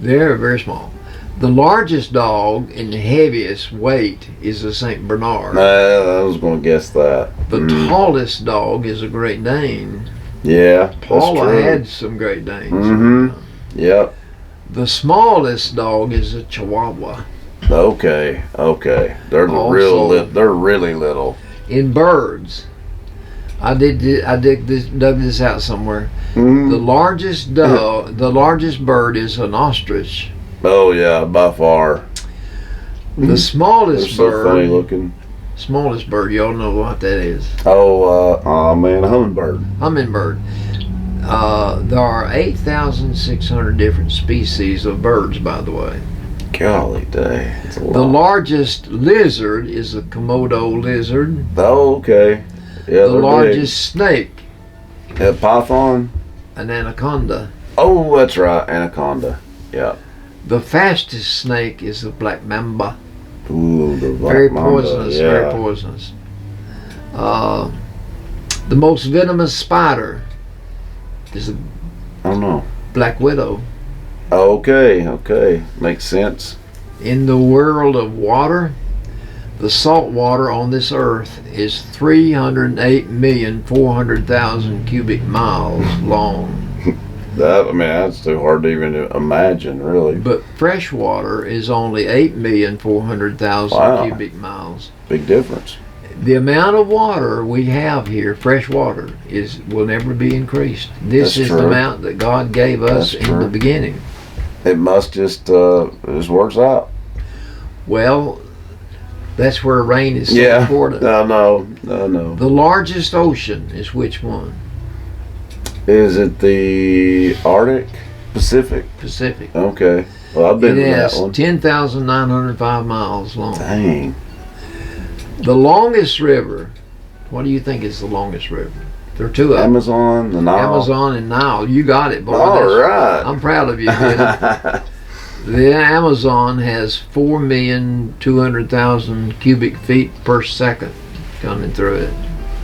B: They're very small. The largest dog and the heaviest weight is a Saint Bernard.
A: I was going to guess that.
B: The tallest dog is a Great Dane.
A: Yeah, that's
B: Paula
A: true.
B: had some Great Danes.
A: Mhm. Yep.
B: The smallest dog is a Chihuahua.
A: Okay. They're the
B: Also-
A: they're really little.
B: In birds, I dug this out somewhere.
A: Mhm.
B: The largest bird is an ostrich.
A: Oh yeah, by far.
B: The
A: They're
B: smallest
A: so funny
B: bird,
A: looking.
B: y'all know what that is.
A: Oh man, a hummingbird.
B: Hummingbird. There are 8,600 different species of birds, by the way.
A: Golly day, it's a lot.
B: The largest lizard is a Komodo lizard.
A: Oh, okay. Yeah,
B: The
A: they're
B: largest snake,
A: big. A python.
B: an anaconda.
A: Oh, that's right, anaconda. Yeah.
B: The fastest snake is a black mamba.
A: Ooh, the
B: Very
A: black mamba,
B: poisonous,
A: yeah.
B: very poisonous. The most venomous spider is a
A: I don't know.
B: Black Widow.
A: Okay. Makes sense.
B: In the world of water, the salt water on this earth is 308,400,000 cubic miles long.
A: That's too hard to even imagine, really.
B: But fresh water is only 8,400,000
A: Wow.
B: cubic miles.
A: Big difference.
B: The amount of water we have here, fresh water, will never be increased. This
A: That's
B: is the
A: true.
B: amount that God gave us
A: That's
B: in the
A: true.
B: beginning.
A: It must just works out.
B: Well, that's where rain is so
A: Yeah.
B: important.
A: I know.
B: The largest ocean is which one?
A: Is it the Arctic? Pacific?
B: Pacific.
A: Okay. Well, I've
B: It
A: been to that
B: has
A: one.
B: 10,905 miles long.
A: Dang.
B: The longest river, what do you think is the longest river? There are two of them.
A: Amazon, the Nile.
B: Amazon and Nile. You got it, boy.
A: All
B: That's-
A: right.
B: I'm proud of you, kid. The Amazon has 4,200,000 cubic feet per second coming through it.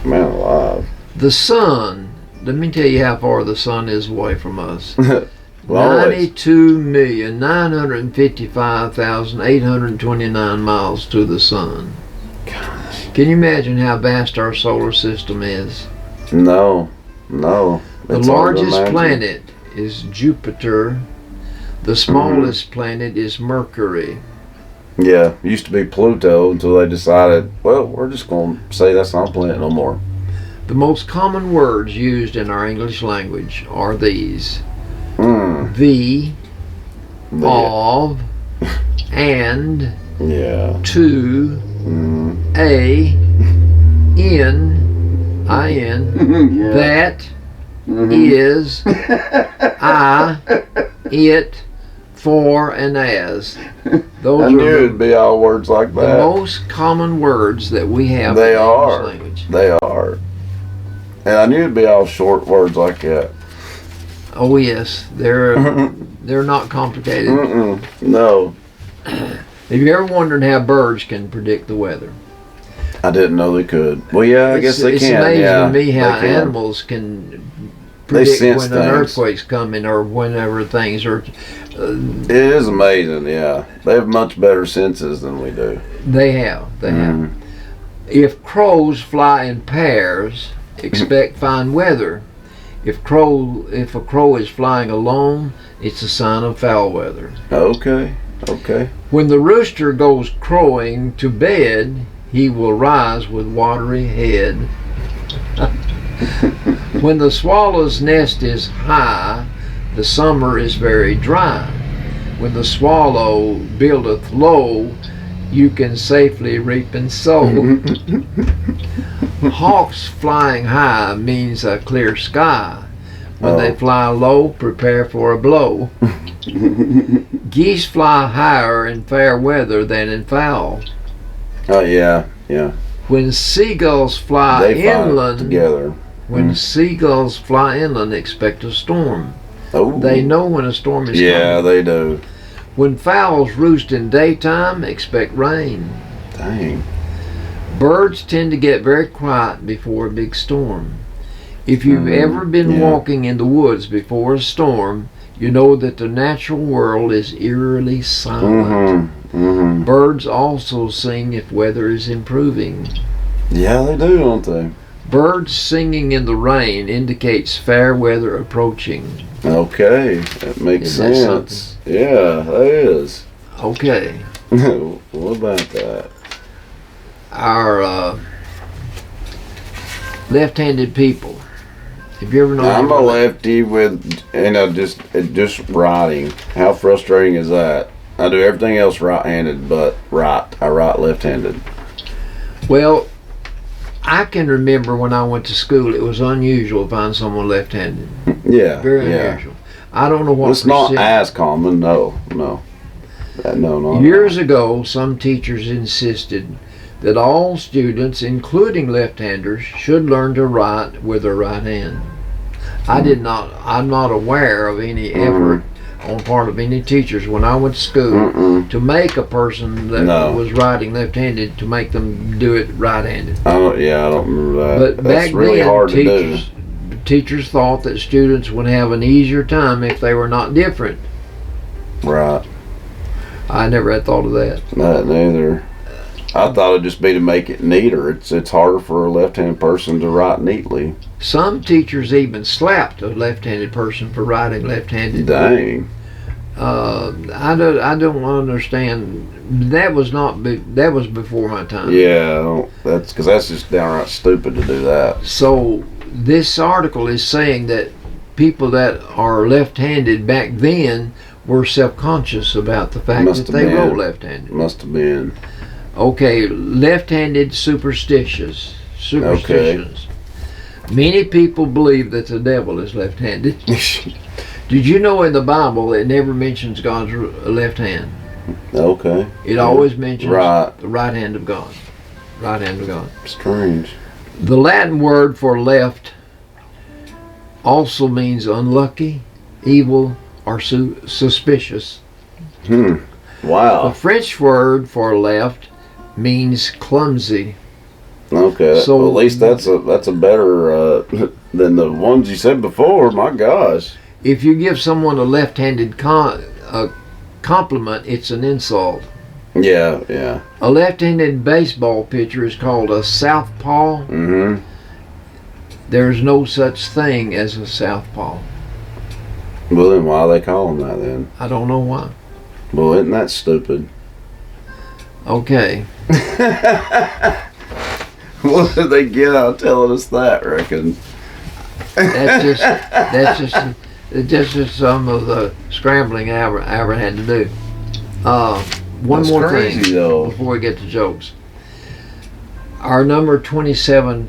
A: Man alive.
B: The sun, let me tell you how far the sun is away from us.
A: Well, always.
B: 92,955,829 miles to the sun. Can you imagine how vast our solar system is?
A: No.
B: The
A: It's hard to
B: largest
A: imagine.
B: planet is Jupiter. The smallest planet is Mercury.
A: Yeah, used to be Pluto until they decided, well, we're just going to say that's not a planet no more.
B: The most common words used in our English language are these: the,
A: But
B: of, and,
A: yeah.
B: to, a, in, that, is, I, it, for, and as. Those
A: I
B: are
A: knew
B: the,
A: it'd be all words like
B: the
A: that.
B: most common words that we have
A: They
B: in the
A: are.
B: English language.
A: They are. And I knew it'd be all short words like that.
B: Oh yes, they're not complicated.
A: No.
B: Have you ever wondered how birds can predict the weather?
A: I didn't know they could. Well, yeah, I guess they
B: It's
A: can.
B: amazing
A: yeah,
B: to me how
A: they can.
B: animals can predict
A: sense
B: when an
A: things.
B: earthquake's coming or whenever things are.
A: It is amazing, yeah. They have much better senses than we do.
B: They have. If crows fly in pairs, expect fine weather. If a crow is flying alone, it's a sign of foul weather.
A: Okay.
B: When the rooster goes crowing to bed, he will rise with watery head. When the swallow's nest is high, the summer is very dry. When the swallow buildeth low, you can safely reap and sow. Hawks flying high means a clear sky. When they fly low, prepare for a blow. Geese fly higher in fair weather than in foul.
A: Oh, yeah.
B: When seagulls fly
A: They find
B: inland,
A: together.
B: when seagulls fly inland, expect a storm.
A: Oh.
B: They know when a storm is
A: Yeah,
B: coming.
A: they do.
B: When fowls roost in daytime, expect rain.
A: Dang.
B: Birds tend to get very quiet before a big storm. If you've ever been
A: yeah.
B: walking in the woods before a storm, you know that the natural world is eerily silent. Birds also sing if weather is improving.
A: Yeah, they do, don't they?
B: Birds singing in the rain indicates fair weather approaching.
A: Okay, that makes
B: Isn't that
A: sense. Yeah, that is.
B: Okay,
A: What about that?
B: our left-handed people. Have you ever known?
A: I'm a
B: anyone-
A: lefty with, just writing. How frustrating is that? I do everything else right-handed, but I write left-handed.
B: Well, I can remember when I went to school, it was unusual to find someone left-handed.
A: Yeah,
B: Very
A: yeah.
B: unusual. I don't know what
A: Well, it's not
B: percent-
A: as common. No. No,
B: Years ago, some teachers insisted that all students, including left-handers, should learn to write with their right hand. I'm not aware of any effort on part of any teachers when I went to school to make a person that
A: No.
B: was writing left-handed to make them do it right-handed.
A: I don't remember that.
B: But
A: That's
B: back
A: really
B: then,
A: hard
B: teachers, teachers thought that students would have an easier time if they were not different.
A: Right.
B: I never had thought of that.
A: Not neither. I thought it'd just be to make it neater. It's harder for a left-handed person to write neatly.
B: Some teachers even slapped a left-handed person for writing left-handed.
A: Dang.
B: I don't understand. That was before my time.
A: Yeah, that's because that's just downright stupid to do that.
B: So this article is saying that people that are left-handed back then were self-conscious about the fact
A: Must
B: that
A: have
B: they
A: been.
B: wrote left-handed.
A: Must have been.
B: Okay, left-handed superstitions. Many people believe that the devil is left-handed. Did you know in the Bible it never mentions God's left hand?
A: Okay.
B: It always mentions
A: Right.
B: the right hand of God. Right hand of God.
A: Strange.
B: The Latin word for left also means unlucky, evil, or suspicious. The
A: Wow.
B: French word for left means clumsy.
A: Okay.
B: So-
A: Well, at least that's a better than the ones you said before. My gosh.
B: If you give someone a left-handed compliment, it's an insult.
A: Yeah. Yeah.
B: A left-handed baseball pitcher is called a southpaw.
A: Mm-hmm.
B: There's no such thing as a southpaw.
A: Well, then why they call them that then?
B: I don't know why.
A: Well, isn't that stupid?
B: Okay.
A: What did they get out of telling us that? Reckon.
B: That's just some of the scrambling I ever had to do. One
A: That's
B: more
A: crazy,
B: thing
A: though.
B: before we get to jokes. Our number 27th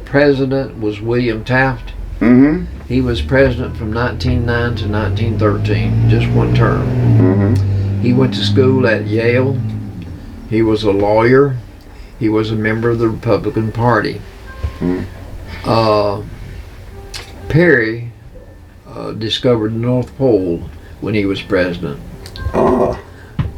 B: president was William Taft.
A: Mm-hmm.
B: He was president from 1909 to 1913, just one term.
A: Mm-hmm.
B: He went to school at Yale. He was a lawyer. He was a member of the Republican Party. Perry discovered the North Pole when he was president.
A: Oh.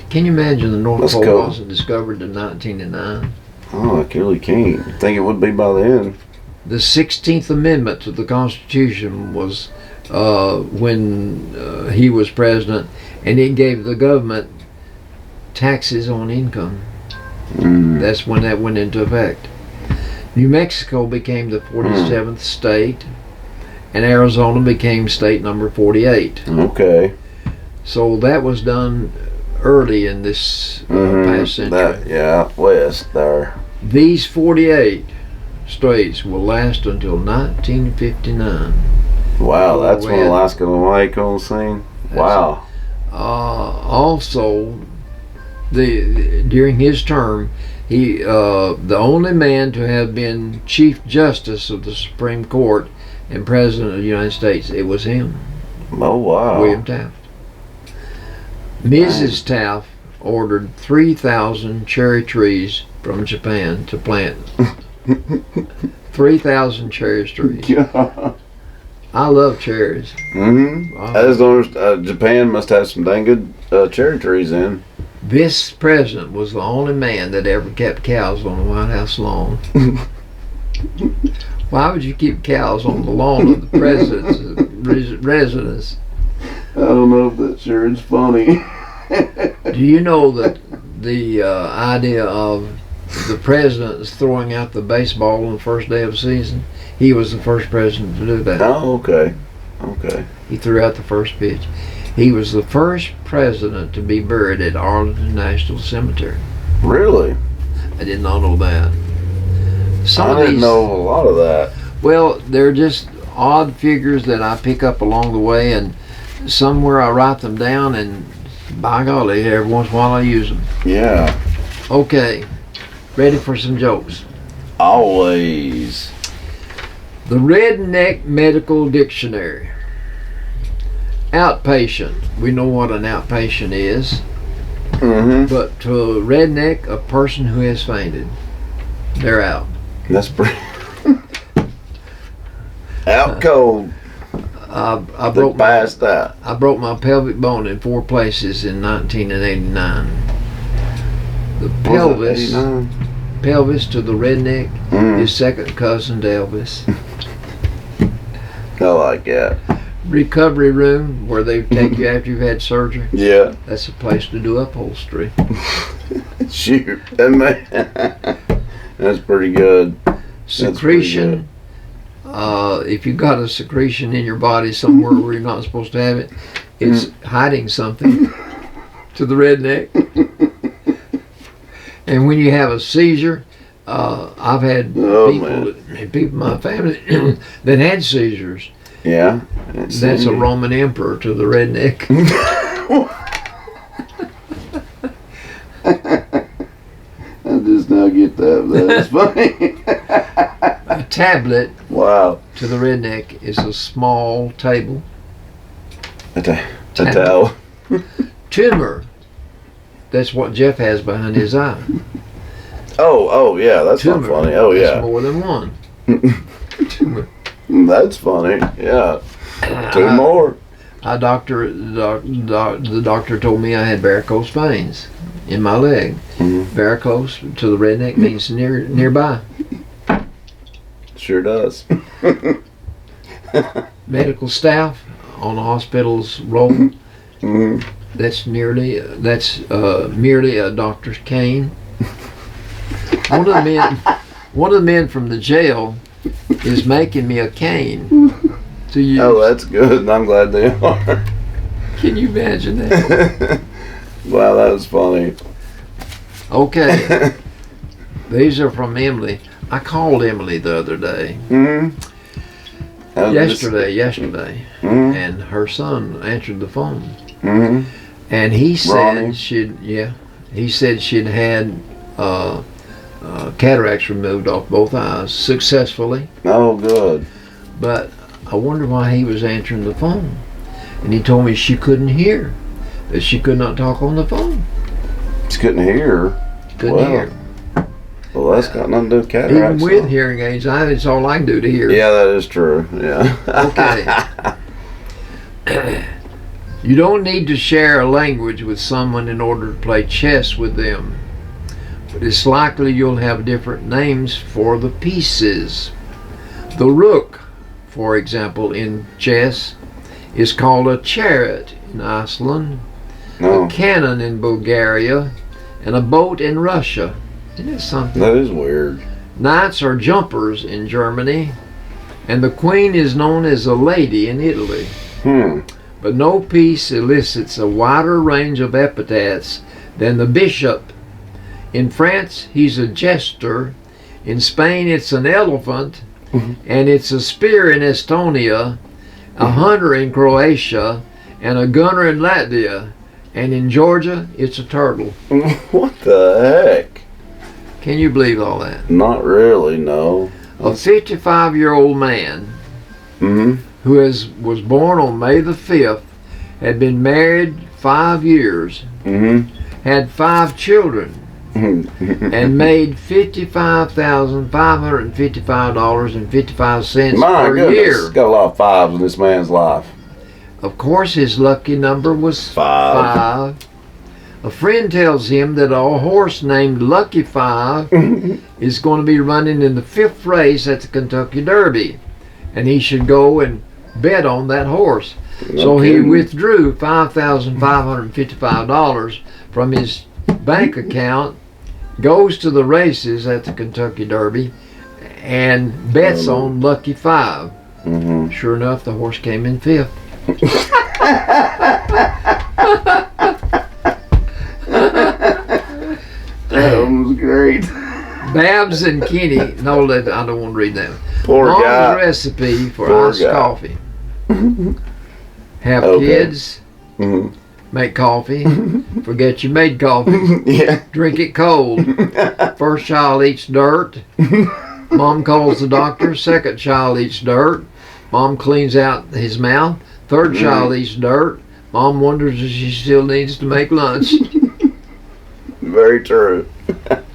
B: Can you imagine the North
A: That's
B: Pole
A: cool.
B: wasn't discovered in 1909?
A: Oh, I really can't. Think it would be by then.
B: The 16th Amendment to the Constitution was when he was president, and it gave the government taxes on income. That's when that went into effect. New Mexico became the 47th state, and Arizona became state number 48.
A: Okay.
B: So that was done early in this past century.
A: That, yeah, out west there.
B: These 48 states will last until 1959.
A: Wow, that's
B: we
A: when
B: had-
A: Alaska and Hawaii come on the scene. Wow.
B: Also, during his term, he the only man to have been Chief Justice of the Supreme Court and President of the United States. It was him,
A: Oh, wow.
B: William Taft. Mrs. Taft ordered 3,000 cherry trees from Japan to plant. 3,000 cherry trees. I love cherries.
A: Mm-hmm. I just don't understand. Japan must have some dang good cherry trees in.
B: This president was the only man that ever kept cows on the White House lawn. Why would you keep cows on the lawn of the president's residence?
A: I don't know if that sure is funny.
B: Do you know that the idea of the president throwing out the baseball on the first day of the season? He was the first president to do that.
A: Oh, okay. Okay.
B: He threw out the first pitch. He was the first president to be buried at Arlington National Cemetery.
A: Really?
B: I did not know that.
A: I didn't know a lot of that.
B: Well, they're just odd figures that I pick up along the way, and somewhere I write them down, and by golly, every once in a while I use them.
A: Yeah.
B: Okay, ready for some jokes.
A: Always.
B: The Redneck Medical Dictionary. Outpatient. We know what an outpatient is,
A: Mm-hmm.
B: but to a redneck, a person who has fainted. They're out.
A: That's pretty. Out cold.
B: I
A: They
B: broke
A: passed out.
B: I broke my pelvic bone in 4 places in 1989. The pelvis. Pelvis to the redneck is second cousin to Elvis.
A: I like that.
B: Recovery room where they take you after you've had surgery.
A: Yeah.
B: That's a place to do upholstery.
A: Shoot. That man. That's pretty good.
B: Secretion. If you got a secretion in your body somewhere where you're not supposed to have it, it's hiding something to the redneck. And when you have a seizure, I've had people in my family that had seizures.
A: Yeah.
B: That's a Roman emperor to the redneck.
A: I just now get that. That's funny.
B: A tablet
A: Wow.
B: to the redneck is a small table.
A: A towel.
B: Tumor. That's what Jeff has behind his eye.
A: Oh, yeah. That's not
B: Tumor.
A: funny. Oh,
B: That's
A: yeah.
B: more than one. Tumor.
A: That's funny. Yeah. Two more.
B: The doctor told me I had varicose veins in my leg. Varicose to the redneck means nearby.
A: Sure does.
B: Medical staff on the hospital's roll. That's merely a doctor's cane. One of the men from the jail is making me a cane to use.
A: Oh, that's good. And I'm glad they are.
B: Can you imagine that?
A: Wow, that was funny.
B: Okay. These are from Emily. I called Emily the other day. Yesterday. And her son answered the phone. And he said she'd had cataracts removed off both eyes successfully.
A: Oh, good.
B: But I wonder why he was answering the phone. And he told me she couldn't hear, that she could not talk on the phone.
A: She couldn't hear.
B: Couldn't hear.
A: Well, that's got nothing to do with cataracts.
B: Even with hearing aids, it's all I can do to hear.
A: Yeah, that is true. Yeah.
B: Okay. You don't need to share a language with someone in order to play chess with them. But it's likely you'll have different names for the pieces. The rook, for example, in chess, is called a chariot in Iceland, a cannon in Bulgaria, and a boat in Russia. Isn't that something?
A: That is weird.
B: Knights are jumpers in Germany, and the queen is known as a lady in Italy. But no piece elicits a wider range of epithets than the bishop. In France, he's a jester. In Spain, it's an elephant. And it's a spear in Estonia, a hunter in Croatia, and a gunner in Latvia. And in Georgia, it's a turtle.
A: What the heck?
B: Can you believe all that?
A: Not really, no.
B: A 55-year-old man who was born on May the 5th, had been married 5 years, had 5 children, and made $55,555.55
A: My
B: per
A: goodness,
B: year.
A: got a lot of fives in this man's life.
B: Of course, his lucky number was
A: 5.
B: A friend tells him that a horse named Lucky 5 is going to be running in the 5th race at the Kentucky Derby, and he should go and bet on that horse. So he withdrew $5,555 from his bank account, goes to the races at the Kentucky Derby, and bets on Lucky 5. Sure enough, the horse came in 5th.
A: That was great.
B: Babs and Kenny, no, I don't want to read that.
A: Poor
B: Mom's
A: guy.
B: recipe for
A: Poor
B: iced
A: guy.
B: coffee. Have
A: Okay.
B: kids, make coffee, forget you made coffee,
A: Yeah.
B: drink it cold. First child eats dirt. Mom calls the doctor. Second child eats dirt. Mom cleans out his mouth. Third child eats dirt. Mom wonders if she still needs to make lunch.
A: Very true.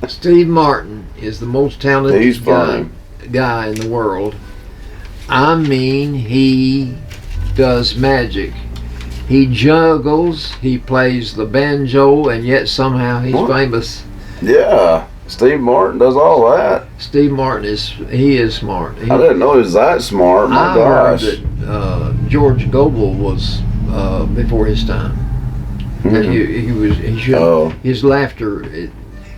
B: Steve Martin is the most talented
A: He's funny.
B: guy in the world. I mean, he does magic. He juggles, he plays the banjo, and yet somehow he's famous.
A: Yeah. Steve Martin does all that.
B: Steve Martin is smart.
A: I didn't know he was that smart. My
B: I
A: gosh.
B: heard that George Goebel was before his time. He should.
A: Oh.
B: His laughter,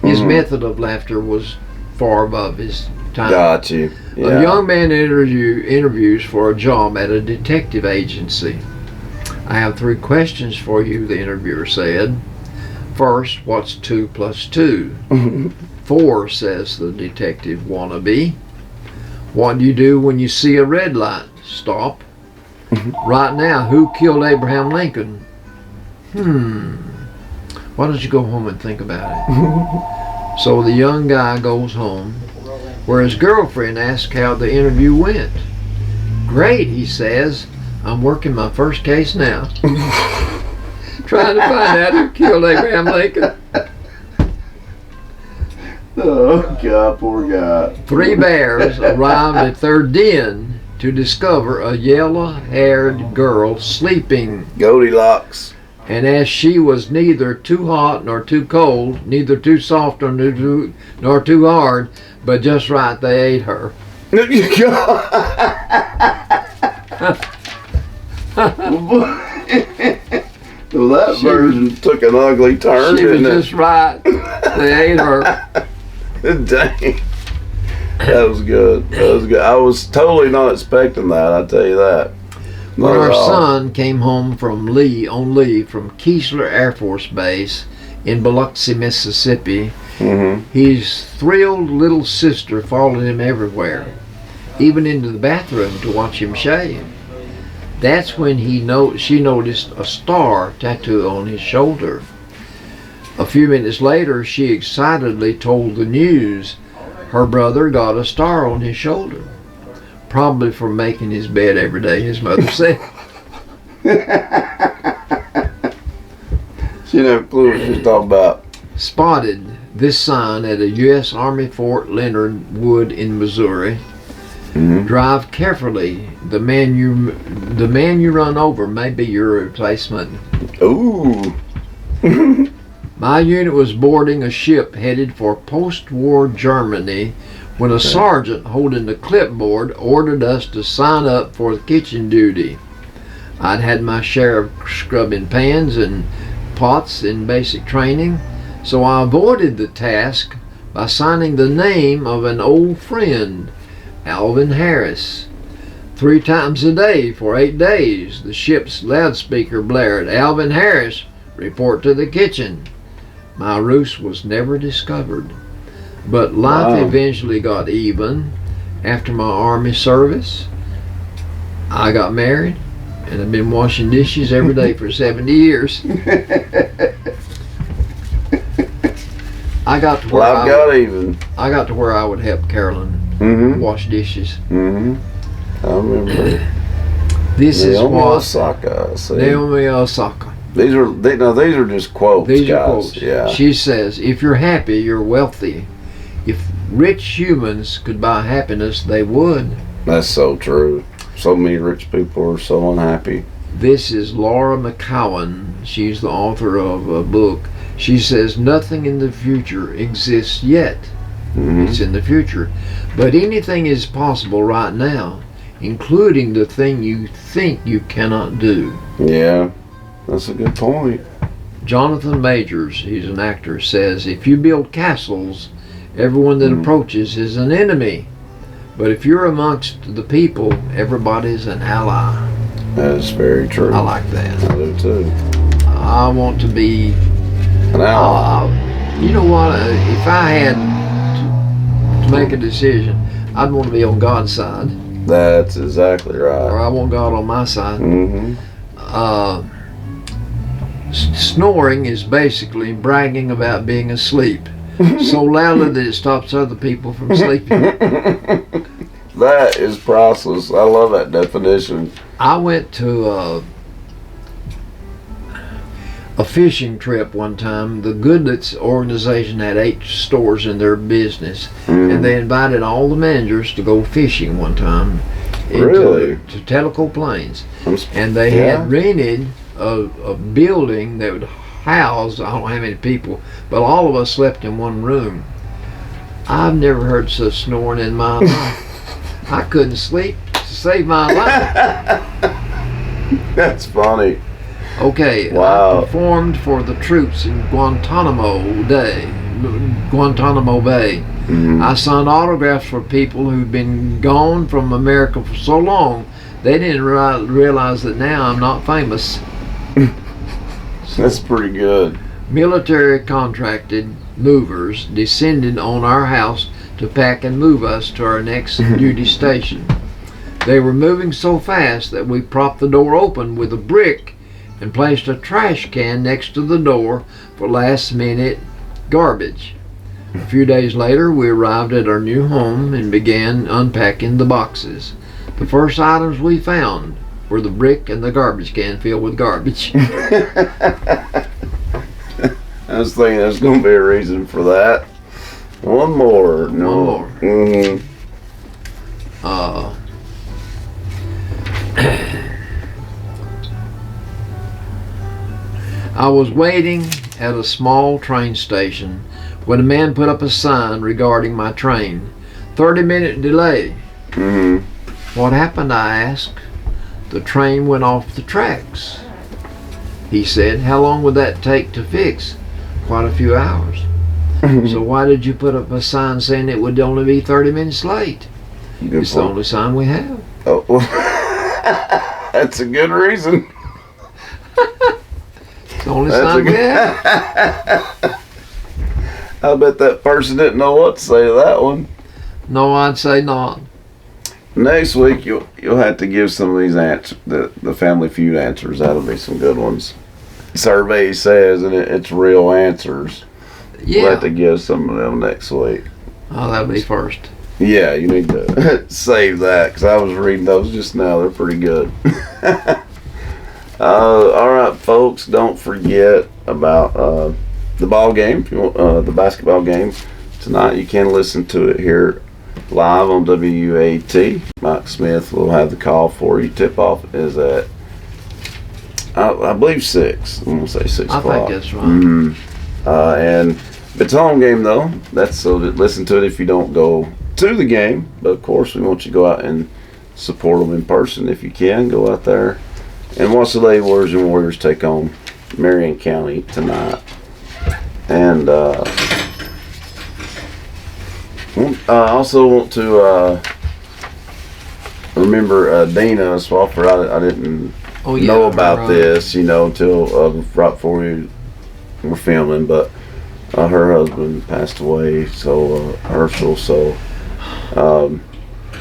B: his method of laughter was far above his time.
A: Got you. Yeah.
B: A young man interviews for a job at a detective agency. I have 3 questions for you, the interviewer said. First, what's 2 plus 2? 4, says the detective wannabe. What do you do when you see a red light? Stop. Right now, who killed Abraham Lincoln? Why don't you go home and think about it? So the young guy goes home, where his girlfriend asks how the interview went. Great, he says. I'm working my first case now. Trying to find out who killed Abraham Lincoln.
A: Oh, God, poor guy.
B: 3 bears arrived at their den to discover a yellow-haired girl sleeping.
A: Goldilocks.
B: And as she was neither too hot nor too cold, neither too soft nor too hard, but just right, they ate her.
A: Well, that version took an ugly turn,
B: She was
A: didn't it?
B: just right. They ate her.
A: Dang. That was good. That was good. I was totally not expecting that, I tell you that.
B: When
A: Not
B: our
A: at all.
B: son came home from leave from Keesler Air Force Base in Biloxi, Mississippi, his thrilled little sister followed him everywhere, even into the bathroom to watch him shave. That's when she noticed a star tattoo on his shoulder. A few minutes later, she excitedly told the news her brother got a star on his shoulder. Probably for making his bed every day, his mother said.
A: She never clue what she's talking about.
B: Spotted this sign at a U.S. Army Fort Leonard Wood in Missouri. Drive carefully. The man you run over may be your replacement.
A: Ooh.
B: My unit was boarding a ship headed for post-war Germany when a sergeant holding the clipboard ordered us to sign up for the kitchen duty. I'd had my share of scrubbing pans and pots in basic training, so I avoided the task by signing the name of an old friend, Alvin Harris. 3 times a day for 8 days, the ship's loudspeaker blared, "Alvin Harris, report to the kitchen." My ruse was never discovered, but life
A: Wow.
B: eventually got even. After my Army service, I got married, and I've been washing dishes every day for 70 years. I got to where
A: Well, I've got even.
B: I got to where I would help Carolyn wash dishes.
A: I remember.
B: This is
A: Naomi
B: what
A: Osaka. See?
B: Naomi Osaka.
A: These are just quotes,
B: These
A: guys.
B: are quotes.
A: Yeah.
B: She says, "If you're happy, you're wealthy. If rich humans could buy happiness, they would."
A: That's so true. So many rich people are so unhappy.
B: This is Laura McCowan. She's the author of a book. She says, "Nothing in the future exists yet. It's in the future. But anything is possible right now, including the thing you think you cannot do."
A: Yeah, that's a good point.
B: Jonathan Majors, he's an actor, says, "If you build castles, everyone that approaches is an enemy. But if you're amongst the people, everybody's an ally."
A: That's very true.
B: I like that.
A: I do too.
B: I want to be,
A: An ally.
B: you know what, if I had to make a decision, I'd want to be on God's side,
A: That's exactly
B: or
A: right.
B: I want God on my side.
A: Mm-hmm.
B: Snoring is basically bragging about being asleep so loudly that it stops other people from sleeping.
A: That is priceless. I love that definition.
B: I went to a fishing trip one time. The Goodlet's organization had 8 stores in their business, and they invited all the managers to go fishing one time
A: Really?
B: to Tellico Plains.
A: I'm
B: And they
A: Yeah.
B: had rented a building that would house, I don't know how many people, but all of us slept in one room. I've never heard such snoring in my life. I couldn't sleep to save my life.
A: That's funny.
B: Okay,
A: Wow.
B: I performed for the troops in Guantanamo Bay. I signed autographs for people who've been gone from America for so long, they didn't realize that now I'm not famous.
A: That's pretty good.
B: Military contracted movers descended on our house to pack and move us to our next duty station. They were moving so fast that we propped the door open with a brick and placed a trash can next to the door for last minute garbage. A few days later, we arrived at our new home and began unpacking the boxes. The first items we found were the brick and the garbage can filled with garbage.
A: I was thinking there's going to be a reason for that. One more. No.
B: One more.
A: Mm-hmm.
B: I was waiting at a small train station when a man put up a sign regarding my train. 30-minute delay.
A: Mm-hmm.
B: What happened, I asked. The train went off the tracks. He said, how long would that take to fix? Quite a few hours. So why did you put up a sign saying it would only be 30 minutes late?
A: Good
B: It's the
A: point.
B: only sign we have.
A: Oh, well, that's a good reason.
B: It's the only
A: That's
B: sign
A: a
B: we
A: good-
B: have.
A: I bet that person didn't know what to say to that one.
B: No, I'd say not.
A: Next week you'll have to give some of these answers, the Family Feud answers. That'll be some good ones. Survey says, and it's real answers. We'll have to
B: Yeah.
A: give some of them next week.
B: Oh, that'll be first.
A: Yeah, you need to save that because I was reading those just now. They're pretty good. All right, folks, don't forget about the ball game. If you want, the basketball game tonight, you can listen to it here live on WUAT. Mike Smith will have the call for you. Tip-off is at, I believe, 6. I'm going to say 6
B: I
A: o'clock.
B: think that's right.
A: Mhm. And if it's a home game, though, that's so that listen to it if you don't go to the game. But, of course, we want you to go out and support them in person if you can. Go out there and watch the Lady Warriors and Warriors take on Marion County tonight. And I also want to remember Dana Swaffer. I didn't
B: Oh, yeah,
A: know about
B: right.
A: this, until right before we were filming, but her husband passed away, so Herschel. So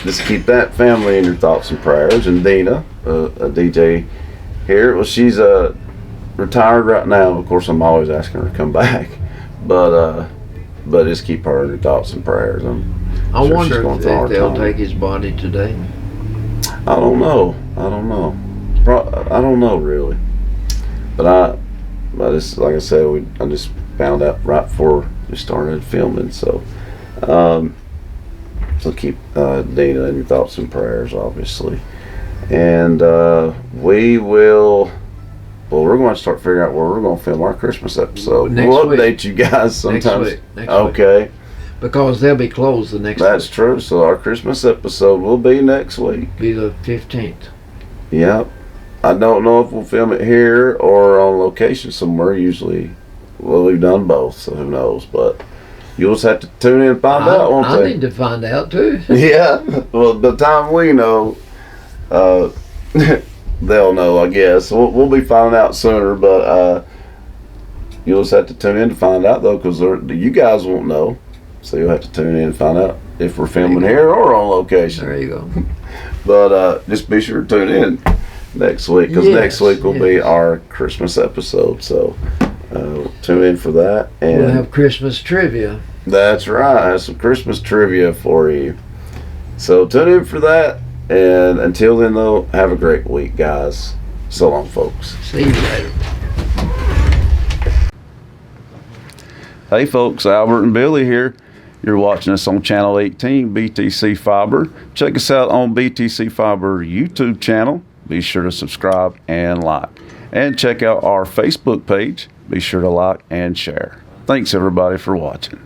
A: just keep that family in your thoughts and prayers. And Dina, a DJ here, well, she's retired right now. Of course, I'm always asking her to come back, but just keep her in your thoughts and prayers.
B: I
A: Sure, she's
B: wonder
A: going
B: if
A: through a hard
B: they'll
A: time.
B: take his body today.
A: I don't know. I don't know really. But I just, like I said, I just found out right before we started filming. So, so keep Dana in your thoughts and prayers, obviously. And we will. Well, we're going to start figuring out where we're going to film our Christmas episode.
B: Next
A: We'll
B: week.
A: update you guys sometimes.
B: Next week.
A: Okay,
B: Because they'll be closed the next
A: that's
B: week.
A: true. So our Christmas episode will be next week.
B: Be the 15th.
A: Yep. I don't know if we'll film it here or on location somewhere. Usually, well, we've done both, so who knows? But you'll just have to tune in and find out, won't
B: I
A: they?
B: need to find out too.
A: Yeah. Well, by the time we know, they'll know, I guess. We'll be finding out sooner, but you'll just have to tune in to find out, though, because you guys won't know. So you'll have to tune in and find out if we're filming here or on location.
B: There you go.
A: But just be sure to tune in next week, because
B: Yes,
A: next week will be
B: yes.
A: our Christmas episode. So tune in for that. And
B: We'll have Christmas trivia.
A: that's right. I have some Christmas trivia for you. So tune in for that. And until then, though, have a great week, guys. So long, folks.
B: See you later.
A: Hey, folks. Albert and Billy here. You're watching us on Channel 18, BTC Fiber. Check us out on BTC Fiber YouTube channel. Be sure to subscribe and like. And check out our Facebook page. Be sure to like and share. Thanks, everybody, for watching.